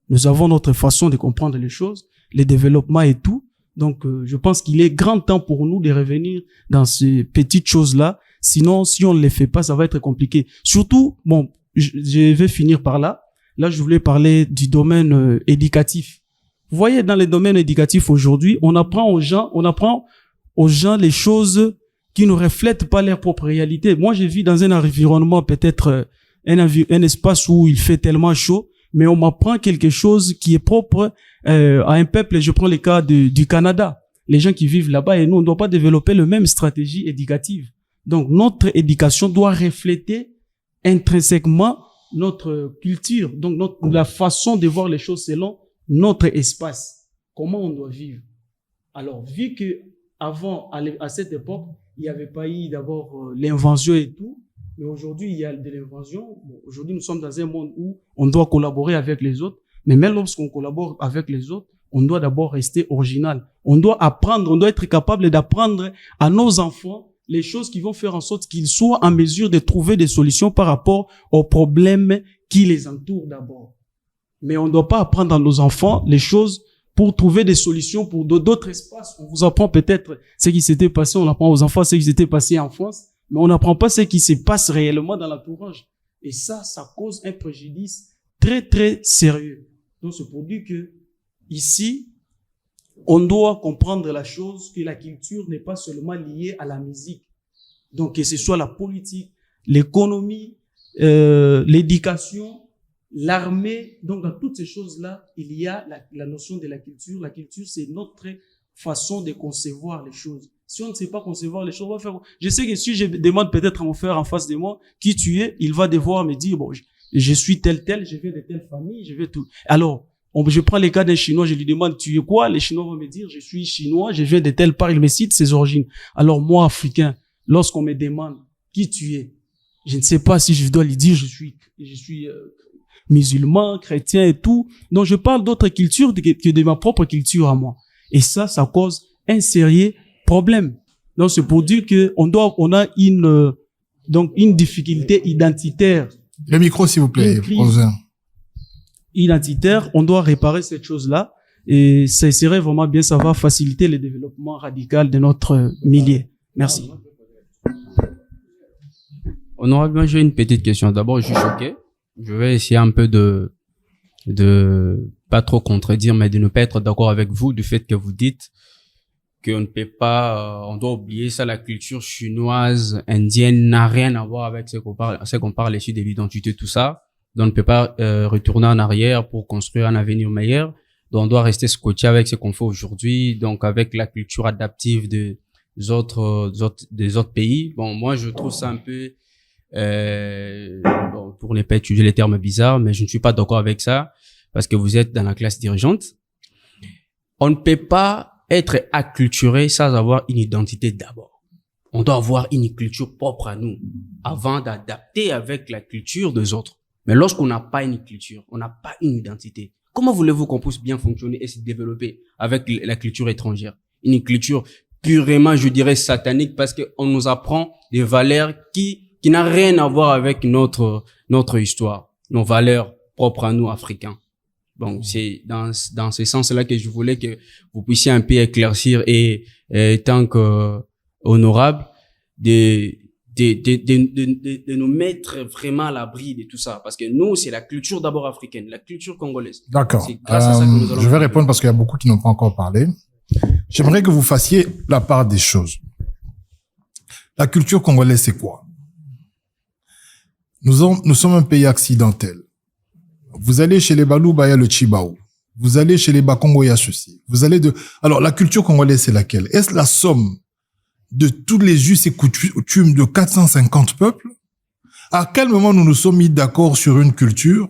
Nous avons notre façon de comprendre les choses, le développement et tout. Donc je pense qu'il est grand temps pour nous de revenir dans ces petites choses-là. Sinon, si on ne les fait pas, ça va être compliqué. Surtout, bon, je vais finir par là. Là, je voulais parler du domaine éducatif. Vous voyez, dans les domaines éducatifs aujourd'hui, on apprend aux gens les choses qui ne reflètent pas leur propre réalité. Moi, j'ai vu dans un environnement, peut-être un espace où il fait tellement chaud, mais on m'apprend quelque chose qui est propre à un peuple. Je prends le cas du Canada. Les gens qui vivent là-bas, et nous, on ne doit pas développer la même stratégie éducative. Donc, notre éducation doit refléter intrinsèquement notre culture, donc la façon de voir les choses selon notre espace. Comment on doit vivre. Alors, vu que avant, à cette époque, il n'y avait pas eu d'abord l'invention et tout, mais aujourd'hui, il y a de l'invention. Bon, aujourd'hui, nous sommes dans un monde où on doit collaborer avec les autres, mais même lorsqu'on collabore avec les autres, on doit d'abord rester original. On doit apprendre, on doit être capable d'apprendre à nos enfants les choses qui vont faire en sorte qu'ils soient en mesure de trouver des solutions par rapport aux problèmes qui les entourent d'abord. Mais on ne doit pas apprendre à nos enfants les choses pour trouver des solutions pour d'autres espaces. On vous apprend peut-être ce qui s'était passé, on apprend aux enfants ce qui s'était passé en France, mais on n'apprend pas ce qui se passe réellement dans l'entourage. Et ça cause un préjudice très, très sérieux. Donc, c'est pour dire que ici, on doit comprendre la chose que la culture n'est pas seulement liée à la musique. Donc, que ce soit la politique, l'économie, l'éducation, l'armée. Donc, dans toutes ces choses-là, il y a la notion de la culture. La culture, c'est notre façon de concevoir les choses. Si on ne sait pas concevoir les choses, on va faire... Je sais que si je demande peut-être à mon frère en face de moi qui tu es, il va devoir me dire, bon, je suis tel, je viens de telle famille, je vais tout. Alors, je prends les cas d'un Chinois, je lui demande, tu es quoi? Les Chinois vont me dire, je suis chinois, je viens de telle part, il me cite ses origines. Alors, moi, africain, lorsqu'on me demande qui tu es, je ne sais pas si je dois lui dire, je suis musulman, chrétien et tout. Donc, je parle d'autres cultures que de ma propre culture à moi. Et ça cause un sérieux problème. Donc, c'est pour dire que on a une difficulté identitaire. Le micro, s'il vous plaît, professeur. Identitaire, on doit réparer cette chose-là et ça serait vraiment bien, ça va faciliter le développement radical de notre milieu. Merci. Honorable, j'ai une petite question. D'abord, je suis choqué. Je vais essayer un peu de pas trop contredire, mais de ne pas être d'accord avec vous du fait que vous dites qu'on ne peut pas, on doit oublier ça, la culture chinoise, indienne n'a rien à voir avec ce qu'on parle ici de l'identité, tout ça. Donc, on ne peut pas retourner en arrière pour construire un avenir meilleur. Donc, on doit rester scotché avec ce qu'on fait aujourd'hui, donc avec la culture adaptive des autres pays. Bon, moi, je trouve ça un peu, bon, pour ne pas utiliser les termes bizarres, mais je ne suis pas d'accord avec ça parce que vous êtes dans la classe dirigeante. On ne peut pas être acculturé sans avoir une identité d'abord. On doit avoir une culture propre à nous avant d'adapter avec la culture des autres. Mais lorsqu'on n'a pas une culture, on n'a pas une identité, comment voulez-vous qu'on puisse bien fonctionner et se développer avec la culture étrangère? Une culture purement, je dirais, satanique parce qu'on nous apprend des valeurs qui n'a rien à voir avec notre histoire, nos valeurs propres à nous, Africains. Bon, c'est dans ce sens-là que je voulais que vous puissiez un peu éclaircir et tant que honorable, de nous mettre vraiment à l'abri de tout ça. Parce que nous, c'est la culture d'abord africaine, la culture congolaise. D'accord. C'est grâce à ça que nous allons... Je vais répondre parce qu'il y a beaucoup qui n'ont pas encore parlé. J'aimerais que vous fassiez la part des choses. La culture congolaise, c'est quoi? Nous sommes un pays accidentel. Vous allez chez les Balouba, il y a le Chibao. Vous allez chez les Bakongo, il y a ceci. Alors, la culture congolaise, c'est laquelle? Est-ce la somme de tous les us et coutumes de 450 peuples? À quel moment nous nous sommes mis d'accord sur une culture,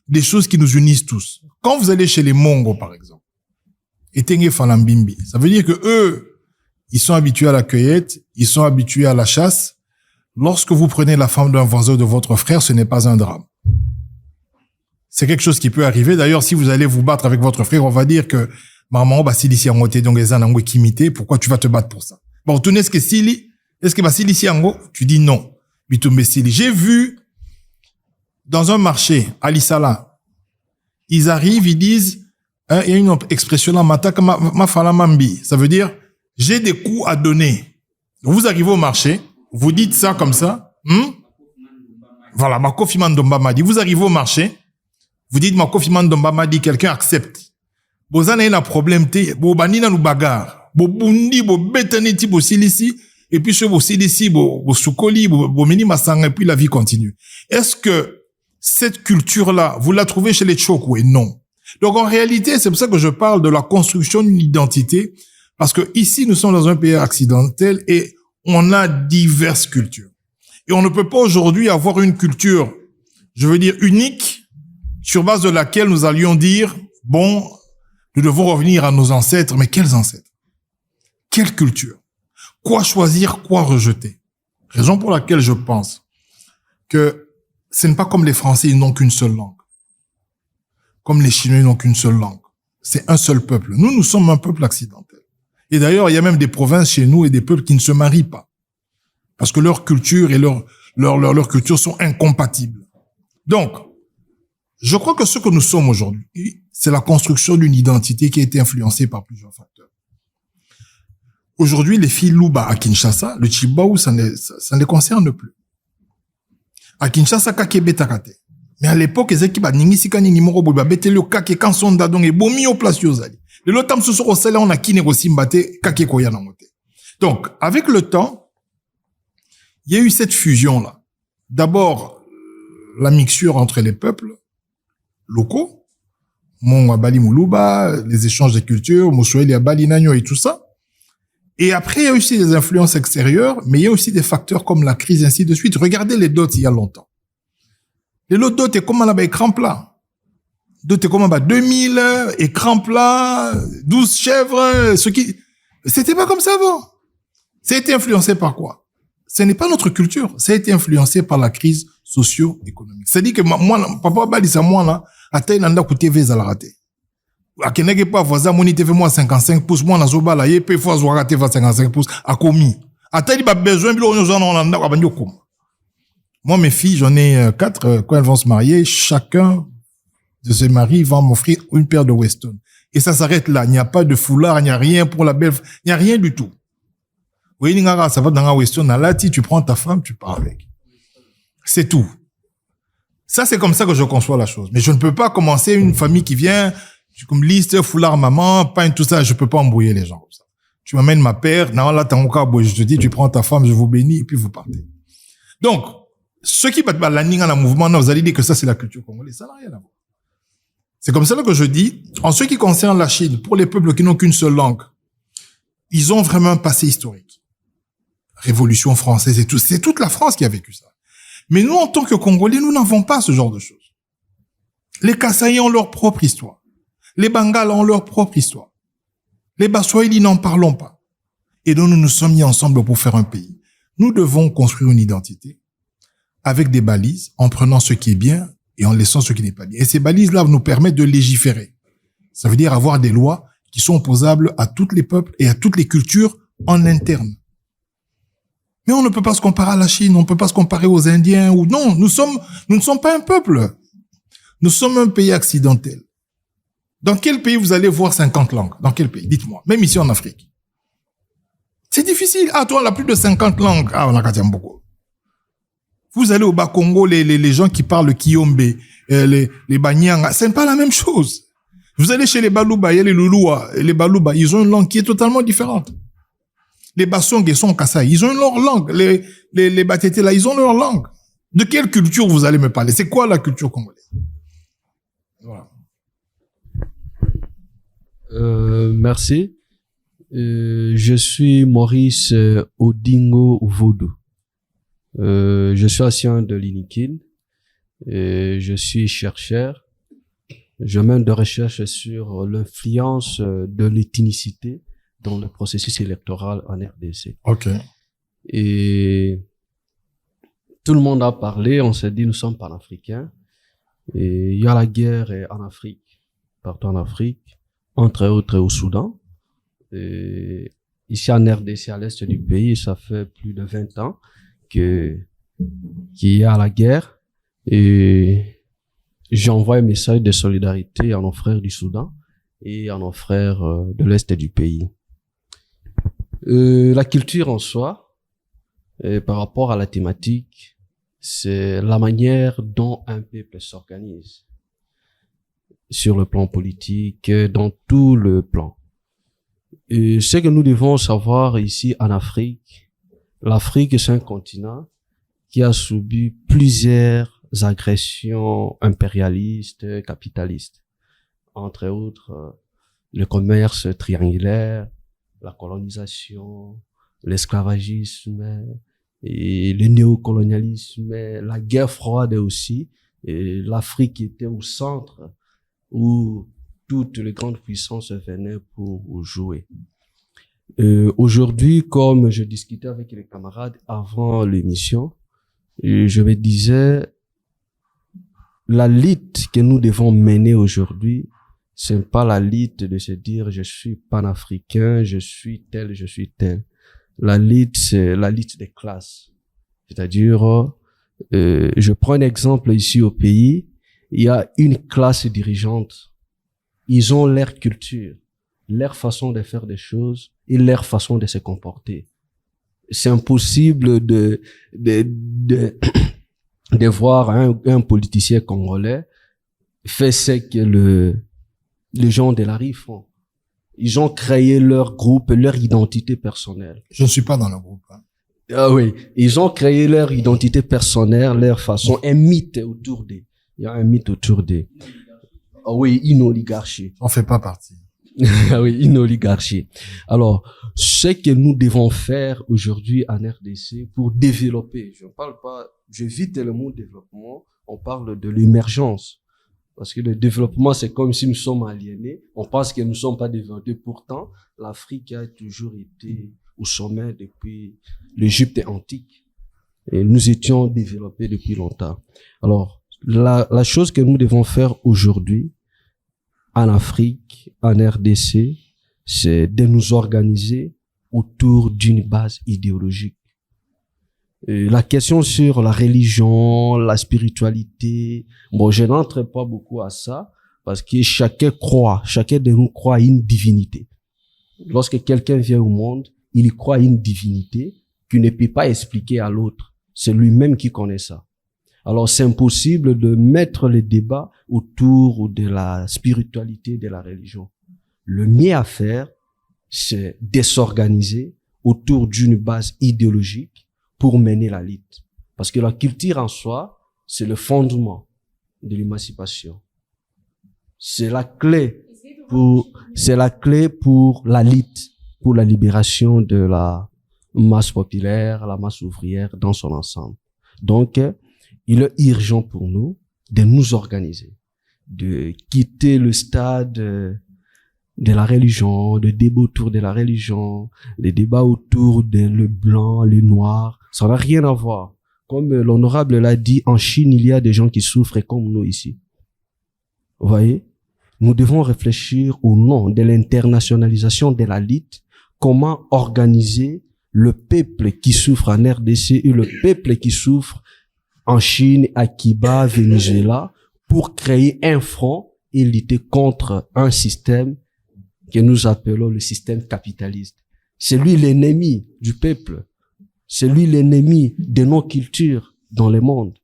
des choses qui nous unissent tous? Quand vous allez chez les Mongo, par exemple, et Tenge Falambimbi, ça veut dire que eux, ils sont habitués à la cueillette, ils sont habitués à la chasse. Lorsque vous prenez la femme d'un voisin de votre frère, ce n'est pas un drame. C'est quelque chose qui peut arriver. D'ailleurs, si vous allez vous battre avec votre frère, on va dire que maman, Basili Siangote, donc les anangwe kimité, pourquoi tu vas te battre pour ça? Bon, tu est-ce que Basili Siango? Tu dis non. Bitumbe Sili. J'ai vu, dans un marché, à Lissala, ils arrivent, ils disent, hein, il y a une expression là, mataka ma fala mambi. Ça veut dire, j'ai des coups à donner. Donc, vous arrivez au marché, vous dites ça comme ça, voilà, Makofi Mandomba m'a dit, vous arrivez au marché, vous dites Makofi Mandomba m'a dit, quelqu'un accepte. Bozana il a un problème, bo banina nou bagarre, bo bundi, bo betaniti, bo silisi, et puis ce bo silisi, bo soukoli, bo mini masanga, et puis la vie continue. Est-ce que cette culture-là, vous la trouvez chez les Tchokwe? Non. Donc en réalité, c'est pour ça que je parle de la construction d'une identité, parce que ici, nous sommes dans un pays accidentel et on a diverses cultures. Et on ne peut pas aujourd'hui avoir une culture je veux dire unique, sur base de laquelle nous allions dire, bon, nous devons revenir à nos ancêtres, mais quels ancêtres? Quelle culture? Quoi choisir, quoi rejeter? Raison pour laquelle je pense que ce n'est pas comme les Français, ils n'ont qu'une seule langue. Comme les Chinois, ils n'ont qu'une seule langue. C'est un seul peuple. Nous, nous sommes un peuple accidentel. Et d'ailleurs, il y a même des provinces chez nous et des peuples qui ne se marient pas. Parce que leur culture et leur culture sont incompatibles. Donc, je crois que ce que nous sommes aujourd'hui, c'est la construction d'une identité qui a été influencée par plusieurs facteurs. Aujourd'hui, les filles Luba à Kinshasa, le Chibaou, ça ne les concerne plus. À Kinshasa, kakebe takate. Mais à l'époque, les équipes à Ningisika Ninimoro Boba Betelio Kake Kansonda donc et Bomi au place Yozali. Le lotam se sera au on a Kine Rosimbate Kake Koya Namote. Donc, avec le temps, il y a eu cette fusion-là. D'abord, la mixture entre les peuples locaux, Mon Bali Moulouba, les échanges de cultures, Moussoeli Bali Nagno et tout ça. Et après, il y a aussi des influences extérieures, mais il y a aussi des facteurs comme la crise, ainsi de suite. Regardez les dots il y a longtemps. Les lots dots, c'est comme on a écran plat. Dots, c'est comme on a 2000, écran plat, 12 chèvres, c'était pas comme ça avant. Ça a été influencé par quoi? Ce n'est pas notre culture. Ça a été influencé par la crise socio-économique. C'est-à-dire que moi, papa Bali, c'est moi, là, à taille, n'anda coûté vez à la rater. À Kenege pas voisin, mon TV moi 55 pouces, moi, nazoba la yé, fois zoa raté 55 pouces, à commis. À taille, il besoin, bilo, on en a, moi, mes filles, j'en ai 4, quand elles vont se marier, chacun de ces maris va m'offrir une paire de Weston. Et ça s'arrête là. Il n'y a pas de foulard, il n'y a rien pour la belle, il n'y a rien du tout. Oui, ça va dans un Weston, là, tu prends ta femme, tu pars avec. C'est tout. Ça, c'est comme ça que je conçois la chose. Mais je ne peux pas commencer une famille qui vient, comme liste, foulard, maman, pain, tout ça, je peux pas embrouiller les gens comme ça. Tu m'amènes ma paire, non, là, t'as mon cas, je te dis, tu prends ta femme, je vous bénis, et puis vous partez. Donc, ceux qui battent la ligne en mouvement, vous allez dire que ça, c'est la culture congolaise. Ça n'a rien à voir. C'est comme ça que je dis, en ce qui concerne la Chine, pour les peuples qui n'ont qu'une seule langue, ils ont vraiment un passé historique. Révolution française et tout. C'est toute la France qui a vécu ça. Mais nous, en tant que Congolais, nous n'avons pas ce genre de choses. Les Kasaïs ont leur propre histoire. Les Bangals ont leur propre histoire. Les Baswahili n'en parlons pas. Et donc, nous nous sommes mis ensemble pour faire un pays. Nous devons construire une identité avec des balises, en prenant ce qui est bien et en laissant ce qui n'est pas bien. Et ces balises-là nous permettent de légiférer. Ça veut dire avoir des lois qui sont opposables à tous les peuples et à toutes les cultures en interne. Mais on ne peut pas se comparer à la Chine, on ne peut pas se comparer aux Indiens ou non, nous ne sommes pas un peuple. Nous sommes un pays accidentel. Dans quel pays vous allez voir 50 langues? Dans quel pays? Dites-moi. Même ici en Afrique. C'est difficile. Ah, toi, on a plus de 50 langues. Ah, on a qu'à beaucoup. Vous allez au Bas-Congo, les gens qui parlent le Kiyombe, les Banyanga, c'est pas la même chose. Vous allez chez les Balouba, il y a les Louloua, les Balouba, ils ont une langue qui est totalement différente. Les Bassong et son Kassai, ils ont leur langue. Les Batete là, ils ont leur langue. De quelle culture vous allez me parler? C'est quoi la culture congolaise? Voilà. Merci. Je suis Maurice Odingo Vodou. Je suis ancien de l'INIKIN. Je suis chercheur. Je mène des recherches sur l'influence de l'ethnicité dans le processus électoral en RDC. Ok. Et tout le monde a parlé, on s'est dit nous sommes panafricains. Et il y a la guerre en Afrique, partout en Afrique, entre autres au Soudan. Et ici en RDC, à l'est du pays, ça fait plus de 20 ans qu'il y a la guerre. Et j'envoie un message de solidarité à nos frères du Soudan et à nos frères de l'est du pays. La culture en soi, par rapport à la thématique, c'est la manière dont un peuple s'organise sur le plan politique, dans tout le plan. Et ce que nous devons savoir ici en Afrique, l'Afrique c'est un continent qui a subi plusieurs agressions impérialistes, capitalistes, entre autres le commerce triangulaire, la colonisation, l'esclavagisme et le néocolonialisme, la guerre froide aussi, Et l'Afrique était au centre où toutes les grandes puissances venaient pour jouer. Aujourd'hui, comme je discutais avec les camarades avant l'émission, je me disais, la lutte que nous devons mener aujourd'hui, c'est pas la lutte de se dire je suis panafricain, je suis tel, je suis tel. La lutte, c'est la lutte des classes. C'est-à-dire, je prends un exemple ici au pays, il y a une classe dirigeante. Ils ont leur culture, leur façon de faire des choses et leur façon de se comporter. C'est impossible de voir un politicien congolais faire ce que les gens de la rue font. Ils ont créé leur groupe, leur identité personnelle. Je ne suis pas dans le groupe. Hein. Ah oui, ils ont créé leur identité personnelle, leur façon, un mythe autour d'eux. Il y a un mythe autour d'eux. Ah oui, une oligarchie. On fait pas partie. Ah oui, une oligarchie. Alors, ce que nous devons faire aujourd'hui en RDC pour développer, j'évite le mot développement, on parle de l'émergence. Parce que le développement, c'est comme si nous sommes aliénés. On pense que nous ne sommes pas développés. Pourtant, l'Afrique a toujours été au sommet depuis l'Égypte antique. Et nous étions développés depuis longtemps. Alors, la chose que nous devons faire aujourd'hui, en Afrique, en RDC, c'est de nous organiser autour d'une base idéologique. La question sur la religion, la spiritualité, bon, je n'entre pas beaucoup à ça parce que chacun de nous croit à une divinité. Lorsque quelqu'un vient au monde, il croit à une divinité qu'il ne peut pas expliquer à l'autre. C'est lui-même qui connaît ça. Alors, c'est impossible de mettre les débats autour de la spiritualité, de la religion. Le mieux à faire, c'est de s'organiser autour d'une base idéologique pour mener la lutte. Parce que la culture en soi, c'est le fondement de l'émancipation. C'est la clé pour la lutte, pour la libération de la masse populaire, la masse ouvrière dans son ensemble. Donc, il est urgent pour nous de nous organiser, de quitter le stade de la religion, de débat autour de la religion, les débats autour de le blanc, le noir. Ça n'a rien à voir. Comme l'honorable l'a dit, en Chine, il y a des gens qui souffrent comme nous ici. Vous voyez? Nous devons réfléchir au nom de l'internationalisation de la lutte, comment organiser le peuple qui souffre en RDC et le peuple qui souffre en Chine, à Cuba, Venezuela, pour créer un front et lutter contre un système que nous appelons le système capitaliste. C'est lui l'ennemi du peuple. C'est lui l'ennemi de nos cultures dans le monde.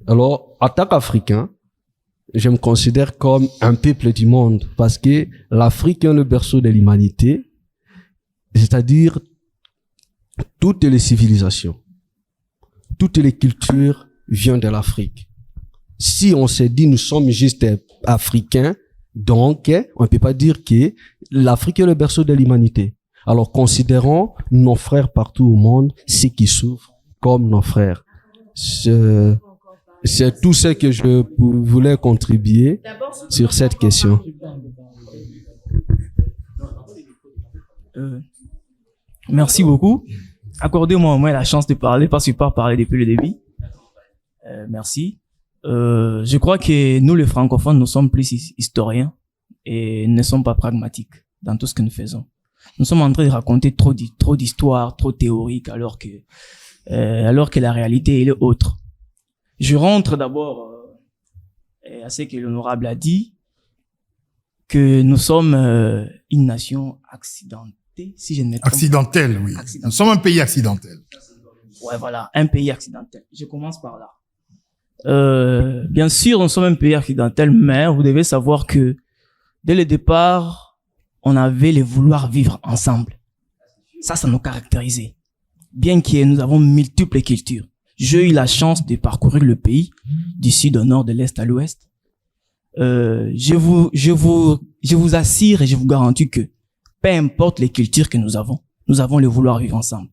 Alors, en tant qu'Africain, je me considère comme un peuple du monde parce que l'Afrique est le berceau de l'humanité, c'est-à-dire toutes les civilisations, toutes les cultures viennent de l'Afrique. Si on se dit nous sommes juste africains, donc on ne peut pas dire que l'Afrique est le berceau de l'humanité. Alors considérons nos frères partout au monde, ceux qui souffrent comme nos frères. C'est tout ce que je voulais contribuer sur cette question. Merci beaucoup. Accordez-moi au moins la chance de parler parce que je ne peux pas parler depuis le début. Merci. Je crois que nous, les francophones, nous sommes plus historiens et ne sommes pas pragmatiques dans tout ce que nous faisons. Nous sommes en train de raconter trop d'histoires, trop théoriques, alors que la réalité elle est autre. Je rentre d'abord à ce que l'honorable a dit, que nous sommes une nation accidentée, si je ne me trompe. Accidentelle, oui. Nous sommes un pays accidentel. Ouais, voilà, un pays accidentel. Je commence par là. Bien sûr, nous sommes un pays accidentel, mais vous devez savoir que dès le départ, on avait le vouloir vivre ensemble. Ça nous caractérisait. Bien que nous avons multiples cultures. J'ai eu la chance de parcourir le pays, du sud au nord, de l'est à l'ouest. Je vous assure et je vous garantis que, peu importe les cultures que nous avons le vouloir vivre ensemble.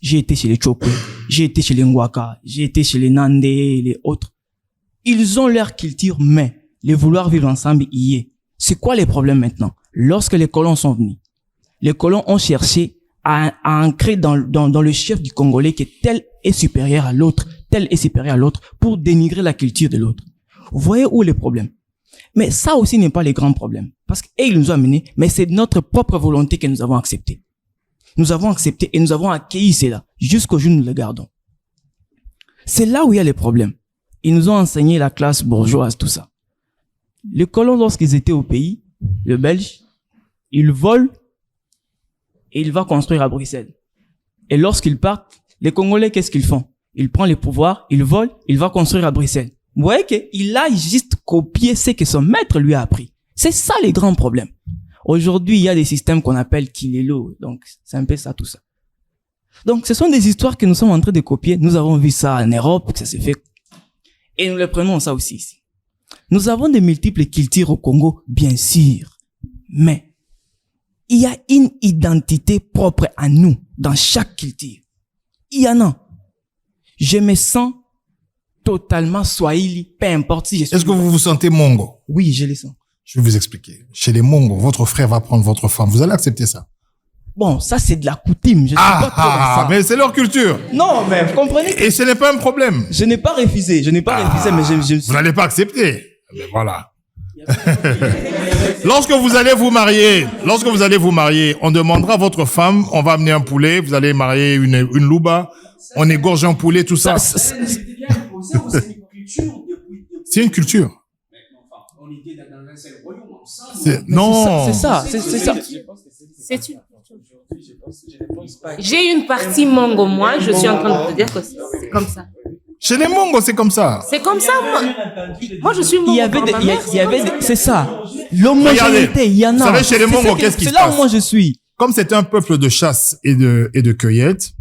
J'ai été chez les Chokwe, j'ai été chez les Ngwaka, j'ai été chez les Nandé et les autres. Ils ont leur culture, mais les vouloir vivre ensemble y est. C'est quoi les problèmes maintenant? Lorsque les colons sont venus, les colons ont cherché à ancrer dans le chef du Congolais que tel est supérieur à l'autre, tel est supérieur à l'autre, pour dénigrer la culture de l'autre. Vous voyez où est le problème? Mais ça aussi n'est pas le grand problème. Parce qu'ils nous ont amenés, mais c'est notre propre volonté que nous avons acceptée. Nous avons accepté et nous avons accueilli cela. Jusqu'au jour où nous le gardons. C'est là où il y a les problèmes. Ils nous ont enseigné la classe bourgeoise, tout ça. Les colons, lorsqu'ils étaient au pays, le Belge, ils volent et ils vont construire à Bruxelles. Et lorsqu'ils partent, les Congolais, qu'est-ce qu'ils font? Ils prennent les pouvoirs, ils volent, ils vont construire à Bruxelles. Vous voyez qu'il a juste copié ce que son maître lui a appris. C'est ça les grands problèmes. Aujourd'hui, il y a des systèmes qu'on appelle Kilelo. Donc, c'est un peu ça, tout ça. Donc, ce sont des histoires que nous sommes en train de copier. Nous avons vu ça en Europe, que ça s'est fait. Et nous le prenons ça aussi ici. Nous avons de multiples cultures au Congo, bien sûr. Mais, il y a une identité propre à nous, dans chaque culture. Il y en a. Je me sens totalement Swahili, peu importe si je suis... Est-ce que vous vous sentez Mongo? Oui, je le sens. Je vais vous expliquer. Chez les Mongo, votre frère va prendre votre femme. Vous allez accepter ça? Bon, ça c'est de la coutume. Je suis pas trop dans ça. Mais c'est leur culture. Non, mais vous comprenez? Et ce n'est pas un problème. Je n'ai pas refusé. Mais vous n'allez pas accepter. Mais voilà. Lorsque vous allez vous marier, on demandera à votre femme, on va amener un poulet, vous allez marier une louba, on égorge un poulet, tout ça. C'est une culture. Non. C'est ça. C'est une... J'ai une partie Mongo, moi, je suis en train de te dire que c'est comme ça. Chez les Mongo, c'est comme ça. C'est comme ça, moi je suis Mongo. C'est ça. L'homogénéité, il y en a. Vous savez, chez les Mongo, qu'est-ce qui se passe? C'est là où moi je suis. Comme c'est un peuple de chasse et de cueillette,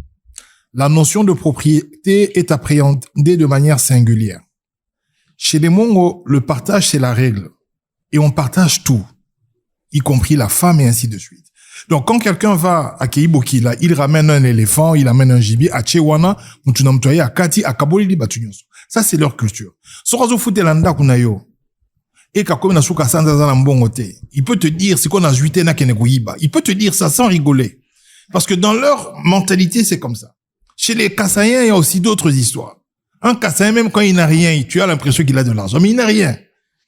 la notion de propriété est appréhendée de manière singulière. Chez les Mongo, le partage, c'est la règle. Et on partage tout, y compris la femme et ainsi de suite. Donc, quand quelqu'un va à Keibokila, il ramène un éléphant, il amène un gibier, à Chewana, Mutunamtoye, à Kati, à Kabolili, Batunyonso. Ça, c'est leur culture. Sorazo Futelanda Kunayo. Et Kakomina Souka Sandaza Mbongote. Il peut te dire, c'est qu'on a juité na Kenegoyiba. Il peut te dire ça sans rigoler. Parce que dans leur mentalité, c'est comme ça. Chez les Kassaïens, il y a aussi d'autres histoires. Un Kassaïen, même quand il n'a rien, tu as l'impression qu'il a de l'argent, mais il n'a rien.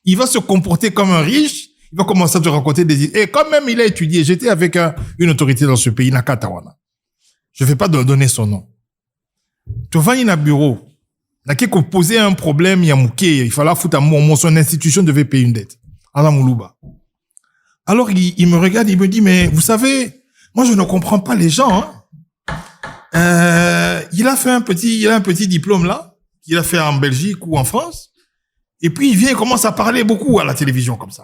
Il va se comporter comme un riche, il va commencer à te raconter des idées. Et quand même il a étudié, j'étais avec une autorité dans ce pays, Nakatawana. Je ne vais pas donner son nom. Tu vas dans un bureau, n'a qu'à poser un problème, il y a mouké, il fallait foutre à mon son institution devait payer une dette. Alors il me regarde, il me dit, mais vous savez, moi je ne comprends pas les gens. Il a un petit diplôme là, qu'il a fait en Belgique ou en France. Et puis, il vient et commence à parler beaucoup à la télévision comme ça.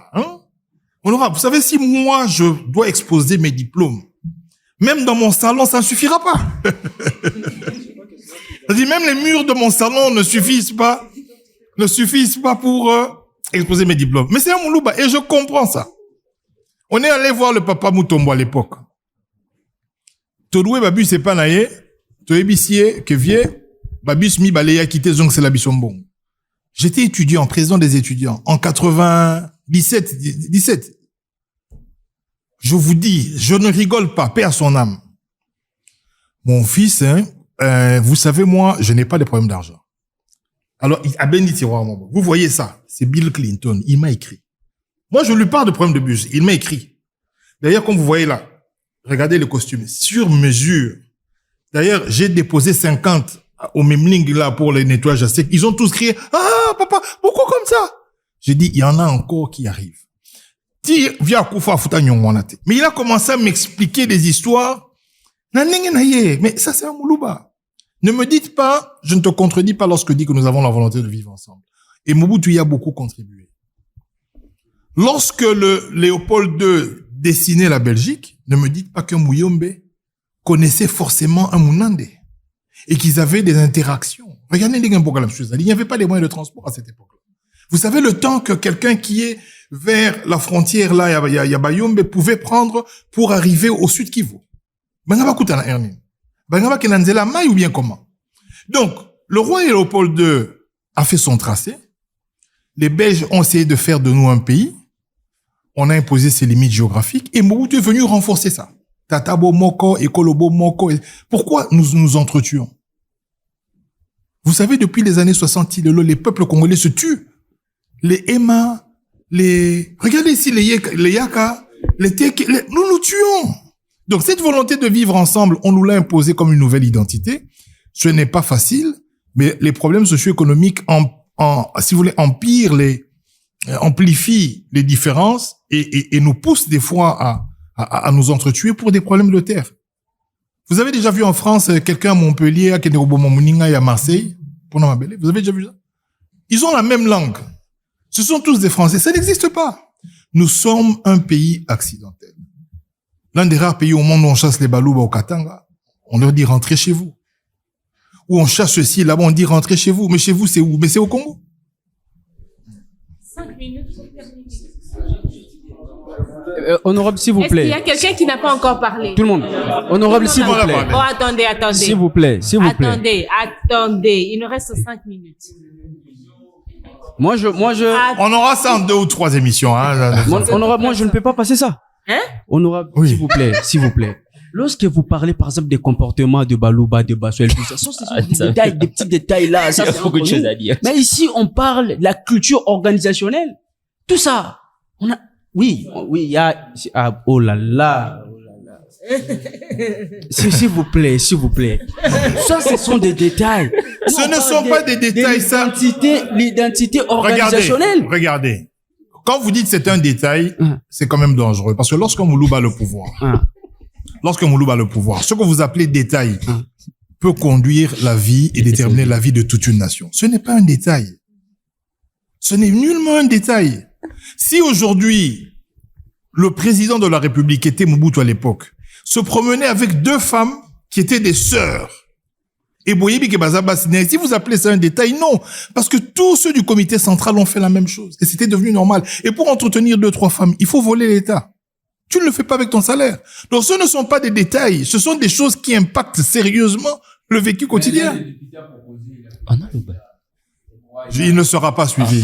Vous savez, si moi, je dois exposer mes diplômes, même dans mon salon, ça ne suffira pas. C'est-à-dire, même les murs de mon salon ne suffisent pas pour exposer mes diplômes. Mais c'est un Moulouba, et je comprends ça. On est allé voir le papa Moutombo à l'époque. Todoué Babu, c'est pas naïe. Toebissier, que vieux, Babus mi balaya quitté zong c'est la bisombon. J'étais étudiant, président des étudiants, en 17. Je vous dis, je ne rigole pas, paix à son âme. Mon fils, vous savez, moi, je n'ai pas de problème d'argent. Alors, vous voyez ça, c'est Bill Clinton, il m'a écrit. Moi, je lui parle de problème de bus, il m'a écrit. D'ailleurs, comme vous voyez là, regardez le costume, sur mesure. D'ailleurs, j'ai déposé 50 au Memling là pour les nettoyages à sec. Ils ont tous crié, ah, papa, pourquoi comme ça? J'ai dit, il y en a encore qui arrivent. Mais il a commencé à m'expliquer des histoires. Mais ça, c'est un Moulouba. Ne me dites pas, je ne te contredis pas lorsque je dis que nous avons la volonté de vivre ensemble. Et Mobutu y a beaucoup contribué. Lorsque le Léopold II dessinait la Belgique, ne me dites pas qu'un Mouyombe connaissait forcément un Mounandé. Et qu'ils avaient des interactions. Regardez les Gamboga, il n'y avait pas les moyens de transport à cette époque-là. Vous savez le temps que quelqu'un qui est vers la frontière là, il y a Bayombe, pouvait prendre pour arriver au sud Kivu. Bangaba Koutana Ernin. Bangaba Kenanzela Maï ou bien comment? Donc, le roi Léopold II a fait son tracé. Les Belges ont essayé de faire de nous un pays. On a imposé ses limites géographiques et Mobutu est venu renforcer ça. Tatabo Moko, Ekolobo Moko. Pourquoi nous nous entretuons? Vous savez, depuis les années 60, les peuples congolais se tuent. Les Ema, regardez ici les Yaka, les Teke, nous nous tuons. Donc cette volonté de vivre ensemble, on nous l'a imposée comme une nouvelle identité. Ce n'est pas facile, mais les problèmes socio-économiques, si vous voulez, amplifient les différences et nous poussent des fois à nous entretuer pour des problèmes de terre. Vous avez déjà vu en France quelqu'un à Montpellier, à Kenerobo-Momuninga et à Marseille, vous avez déjà vu ça? Ils ont la même langue. Ce sont tous des Français. Ça n'existe pas. Nous sommes un pays accidentel. L'un des rares pays au monde où on chasse les Balouba au Katanga. On leur dit rentrez chez vous. Ou on chasse ceci, là-bas on dit rentrez chez vous. Mais chez vous c'est où? Mais c'est au Congo. 5 minutes pour terminer. Honorable, s'il vous Est-ce qu'il plaît. y a quelqu'un qui n'a pas encore parlé? Tout le monde. Honorable, s'il vous plaît. Oh, attendez. S'il vous plaît, s'il vous plaît. Attendez. Il nous reste 5 minutes. Moi, je. On aura ça en 2 ou 3 émissions. Hein. Honorable, moi, je ne peux pas passer ça. Hein? Honorable, Oui. s'il vous plaît. Lorsque vous parlez, par exemple, des comportements de Balouba, de Bassuel, tout ça, ce sont des détails, des petits détails là. Ça, Il y a c'est beaucoup de entre choses nous. à dire. Mais ici, on parle de la culture organisationnelle. Tout ça. Oui, il y a, oh là là. S'il vous plaît. Ça, ce sont des détails. Ce ne sont pas des détails, ça. L'identité organisationnelle. Regardez. Quand vous dites c'est un détail, c'est quand même dangereux. Parce que lorsque Moulouba a le pouvoir, ce que vous appelez détail peut conduire la vie et déterminer la vie de toute une nation. Ce n'est pas un détail. Ce n'est nullement un détail. Si aujourd'hui, le président de la République était Mobutu à l'époque, se promenait avec 2 femmes qui étaient des sœurs, et Boyebi Kebazabassine, si vous appelez ça un détail, non. Parce que tous ceux du comité central ont fait la même chose. Et c'était devenu normal. Et pour entretenir 2, 3 femmes, il faut voler l'État. Tu ne le fais pas avec ton salaire. Donc ce ne sont pas des détails. Ce sont des choses qui impactent sérieusement le vécu quotidien. Il ne sera pas suivi.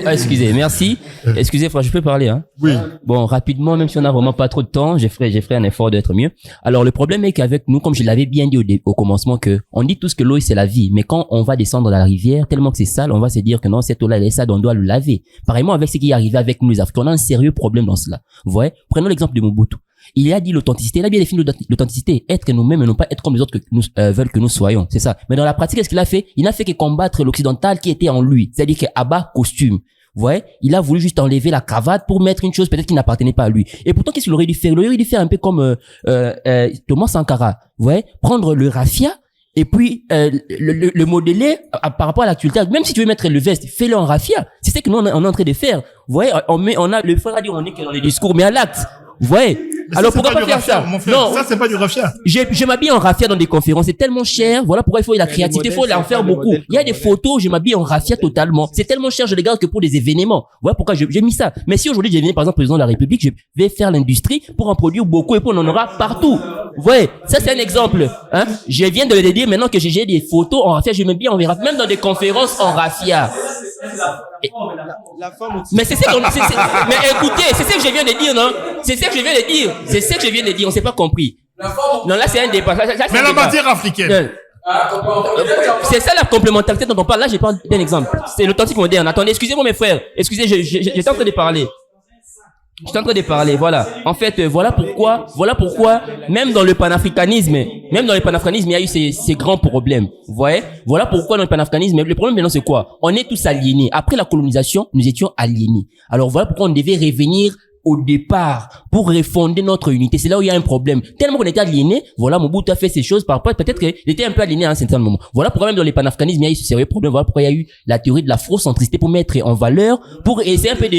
Excusez, merci. Excusez, frère, je peux parler, hein? Oui. Bon, rapidement, même si on n'a vraiment pas trop de temps, j'ai fait un effort d'être mieux. Alors, le problème est qu'avec nous, comme je l'avais bien dit au commencement, que on dit tous que l'eau, c'est la vie. Mais quand on va descendre dans la rivière, tellement que c'est sale, on va se dire que non, cette eau-là, elle est sale, on doit le laver. Pareillement, avec ce qui est arrivé avec nous, les Africains, on a un sérieux problème dans cela. Vous voyez? Prenons l'exemple de Mobutu. Il a dit l'authenticité, il a bien défini l'authenticité, être nous-mêmes et non pas être comme les autres que nous veulent que nous soyons, c'est ça. Mais dans la pratique, qu'est-ce qu'il a fait? Il n'a fait que combattre l'occidental qui était en lui, c'est-à-dire que Abba costume. Vous voyez, il a voulu juste enlever la cravate pour mettre une chose peut-être qui n'appartenait pas à lui. Et pourtant, qu'est-ce qu'il aurait dû faire? Il aurait dû faire un peu comme Thomas Sankara. Vous voyez, prendre le raffia et puis le modeler par rapport à l'actualité. Même si tu veux mettre le veste, fais-le en raffia. C'est ce que nous on est en train de faire. Vous voyez, on a le frère a dit on est que dans les discours, mais à l'acte. Vous voyez? Mais Alors ça, pourquoi pas faire raffia, ça? mon frère. Non. Ça, c'est pas du raffia. Je m'habille en raffia dans des conférences, c'est tellement cher. Voilà pourquoi il faut la créativité, il faut en faire beaucoup. Il y a des photos, je m'habille en raffia totalement. C'est tellement cher, je les garde que pour des événements. Voilà pourquoi j'ai mis ça. Mais si aujourd'hui je deviens par exemple président de la République, je vais faire l'industrie pour en produire beaucoup et puis on en aura partout. Vous voyez, ça c'est un exemple. Hein? Je viens de le dire maintenant que j'ai des photos en raffia, je m'habille en raffia, même dans des conférences en raffia. Mais c'est ça mais écoutez, c'est ça que je viens de dire, non? C'est ça que je viens de dire, on s'est pas compris. Non, là c'est un débat. Mais la matière africaine. C'est ça la complémentarité dont on parle. Là, j'ai parlé d'un exemple. C'est l'authentique moderne. Attendez, excusez-moi mes frères. Excusez, j'étais en train de parler. Voilà. En fait, voilà pourquoi, même dans le panafricanisme, il y a eu ces grands problèmes. Vous voyez? Voilà pourquoi dans le panafricanisme, le problème maintenant c'est quoi? On est tous aliénés. Après la colonisation, nous étions aliénés. Alors voilà pourquoi on devait revenir au départ pour refonder notre unité. C'est là où il y a un problème. Tellement qu'on était aliénés, voilà, Mobutu a fait ces choses par rapport, peut-être qu'il était un peu aliéné à un certain moment. Voilà pourquoi même dans les panafricanismes, il y a eu ce sérieux problème. Voilà pourquoi il y a eu la théorie de l'afrocentricité pour mettre en valeur, pour essayer un peu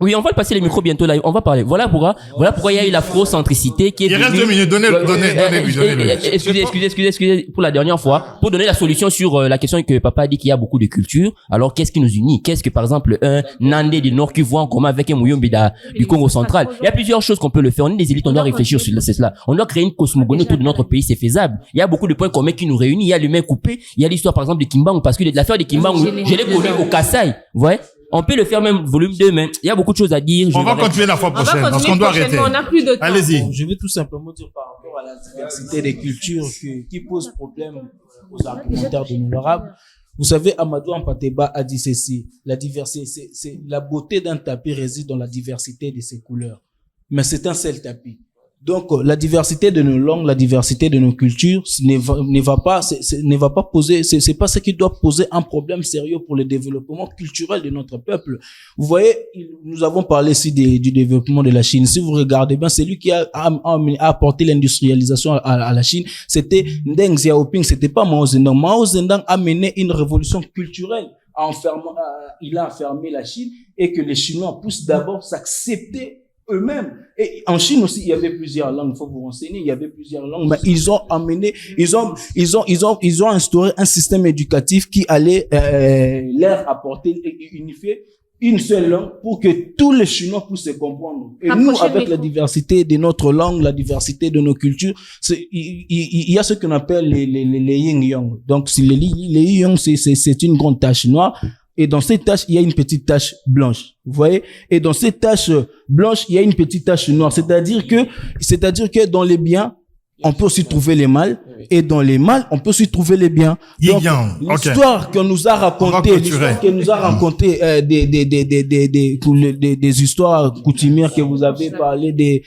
Oui, on va le passer les micros bientôt là. On va parler. Voilà pourquoi il y a eu l'afrocentricité qui est Il reste 2 minutes. Donnez-lui. Excusez, pour la dernière fois, pour donner la solution sur la question que papa a dit qu'il y a beaucoup de cultures. Alors, qu'est-ce qui nous unit? Qu'est-ce que, par exemple, un Nandé du Nord qui voit en commun avec un Muyombe du Congo central? Il y a plusieurs choses qu'on peut le faire. On est des élites, on doit réfléchir sur cela. On doit créer une cosmogonie autour de notre pays, c'est faisable. Il y a beaucoup de points communs qui nous réunissent. Il y a l'humain coupé. Il y a l'histoire, par exemple, de Kimbangu, parce que l'affaire de Kimbangu, je l'ai connu au Kassai. Vous voyez? On peut le faire même volume 2, mais il y a beaucoup de choses à dire. On va continuer la fois prochaine, parce qu'on doit arrêter. On n'a plus de temps. Allez-y. Je vais tout simplement dire par rapport à la diversité des cultures qui pose problème aux argumentaires de l'honorable. Vous savez, Amadou Ampateba a dit ceci. La diversité, c'est la beauté d'un tapis réside dans la diversité de ses couleurs. Mais c'est un seul tapis. Donc, la diversité de nos langues, la diversité de nos cultures ne va pas poser, c'est pas ce qui doit poser un problème sérieux pour le développement culturel de notre peuple. Vous voyez, nous avons parlé ici du développement de la Chine. Si vous regardez bien, c'est lui qui a apporté l'industrialisation à la Chine. C'était Deng Xiaoping, c'était pas Mao Zedong. Mao Zedong a mené une révolution culturelle il a enfermé la Chine et que les Chinois puissent d'abord s'accepter eux-mêmes. Et en Chine aussi, il y avait plusieurs langues. Il faut vous renseigner. Il y avait plusieurs langues, mais ils ont instauré un système éducatif qui allait leur apporter et unifier une seule langue pour que tous les Chinois puissent se comprendre. Et nous, avec la diversité de notre langue, la diversité de nos cultures, il y a ce qu'on appelle les yin-yang. Donc, si les yin-yang, c'est une grande tache noire. Et dans cette tache, il y a une petite tache blanche. Vous voyez? Et dans cette tache blanche, il y a une petite tache noire. C'est-à-dire que dans les biens, on peut aussi trouver les mal. Et dans les mal, on peut aussi trouver les biens. Donc, l'histoire qu'on nous a racontée, des histoires coutumières que vous avez parlé des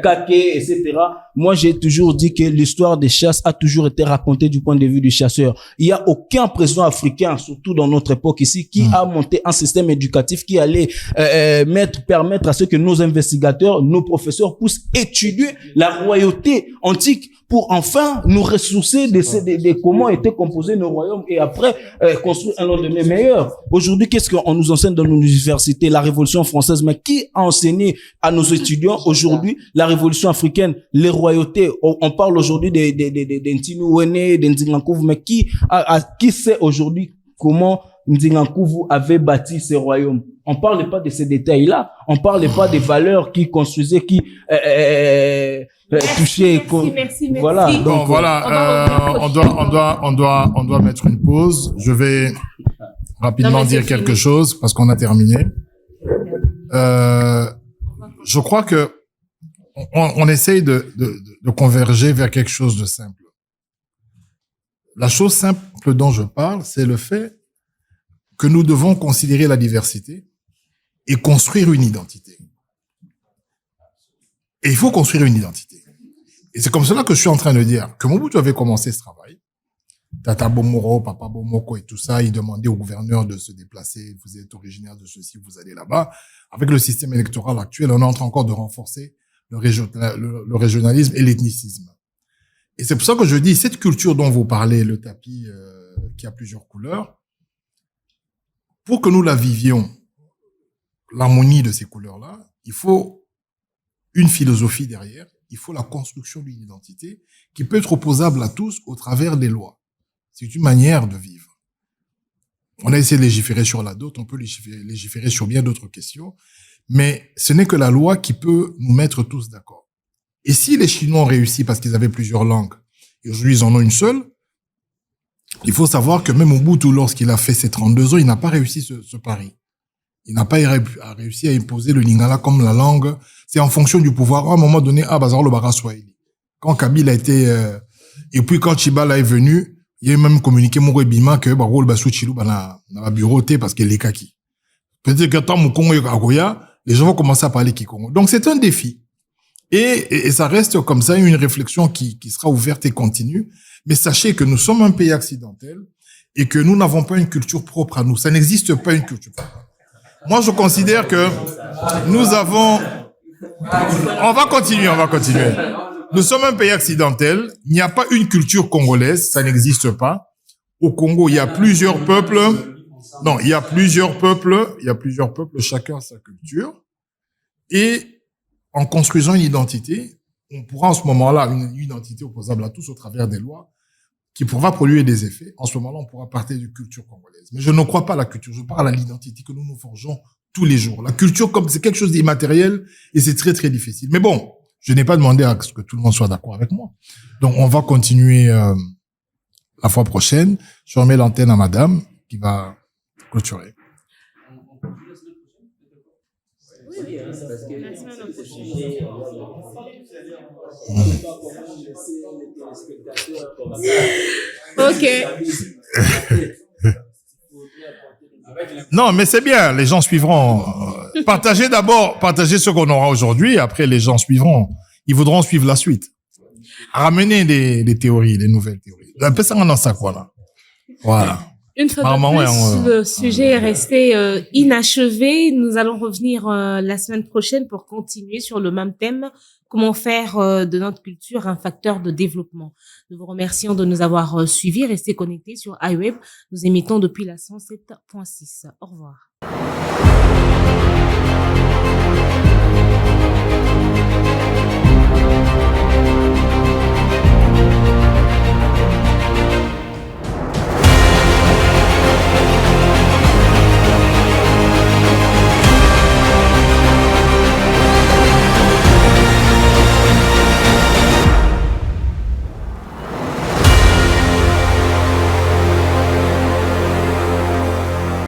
kakés, etc. Moi, j'ai toujours dit que l'histoire des chasses a toujours été racontée du point de vue du chasseur. Il y a aucun président africain, surtout dans notre époque ici, qui a monté un système éducatif qui allait permettre à ce que nos investigateurs, nos professeurs puissent étudier la royauté antique pour enfin nous ressourcer de comment étaient composés nos royaumes et après construire un lendemain meilleur. Aujourd'hui, qu'est-ce qu'on nous enseigne dans nos universités? La Révolution française, mais qui a enseigné à nos étudiants aujourd'hui la Révolution africaine, les royautés? On parle aujourd'hui des Ntinouene, des Ndingankouvu, mais qui sait aujourd'hui comment Ndingankouvu avait bâti ces royaumes? On parle pas de ces détails-là. On parle pas des valeurs qui construisaient, qui touchaient. Merci. Voilà. Donc voilà. On doit mettre une pause. Je vais rapidement dire quelque chose parce qu'on a terminé. Je crois que on essaye de converger vers quelque chose de simple. La chose simple dont je parle, c'est le fait que nous devons considérer la diversité et construire une identité. Et il faut construire une identité. Et c'est comme cela que je suis en train de dire que Mobutu avait commencé ce travail. Tata Bomoro, Papa Bomoko et tout ça, il demandait au gouverneur de se déplacer. Vous êtes originaire de ceci, vous allez là-bas. Avec le système électoral actuel, on est en train encore de renforcer le régionalisme et l'ethnicisme. Et c'est pour ça que je dis, cette culture dont vous parlez, le tapis qui a plusieurs couleurs, pour que nous la vivions, l'harmonie de ces couleurs-là, il faut une philosophie derrière, il faut la construction d'une identité qui peut être opposable à tous au travers des lois. C'est une manière de vivre. On a essayé de légiférer sur la dot, on peut légiférer sur bien d'autres questions, mais ce n'est que la loi qui peut nous mettre tous d'accord. Et si les Chinois ont réussi parce qu'ils avaient plusieurs langues, et aujourd'hui ils en ont une seule, il faut savoir que même Mobutu, lorsqu'il a fait ses 32 ans, il n'a pas réussi ce pari. Il n'a pas réussi à imposer le lingala comme la langue. C'est en fonction du pouvoir. À un moment donné, bazar le bara swahili. Quand Kabila a été, et puis quand Chibala est venu, il a même communiqué Moro Bima que baro le basu chilou na bureauté parce qu'il est kaki. Peut-être que tant mon Congo Agoya, les gens vont commencer à parler Kikongo. Donc c'est un défi. Et ça reste comme ça une réflexion qui sera ouverte et continue. Mais sachez que nous sommes un pays accidentel et que nous n'avons pas une culture propre à nous. Ça n'existe pas une culture propre. Moi, je considère que nous avons... On va continuer. Nous sommes un pays accidentel. Il n'y a pas une culture congolaise. Ça n'existe pas. Au Congo, il y a plusieurs peuples. Non, il y a plusieurs peuples, chacun a sa culture. Et en construisant une identité, on pourra en ce moment-là, une identité opposable à tous au travers des lois, qui pourra produire des effets. En ce moment-là, on pourra parler de culture congolaise. Mais je ne crois pas à la culture, je parle à l'identité que nous nous forgeons tous les jours. La culture, comme c'est quelque chose d'immatériel, et c'est très, très difficile. Mais bon, je n'ai pas demandé à ce que tout le monde soit d'accord avec moi. Donc, on va continuer la fois prochaine. Je remets l'antenne à madame, qui va clôturer. Ok. Non, mais c'est bien, les gens suivront. Partagez ce qu'on aura aujourd'hui, après les gens suivront. Ils voudront suivre la suite. Ramener des théories, des nouvelles théories. Un peu ça dans ça, quoi, là. Voilà. Une fois de plus, le sujet est resté inachevé. Nous allons revenir la semaine prochaine pour continuer sur le même thème. Comment faire de notre culture un facteur de développement. Nous vous remercions de nous avoir suivis. Restez connectés sur iWeb. Nous émettons depuis la 107.6. Au revoir.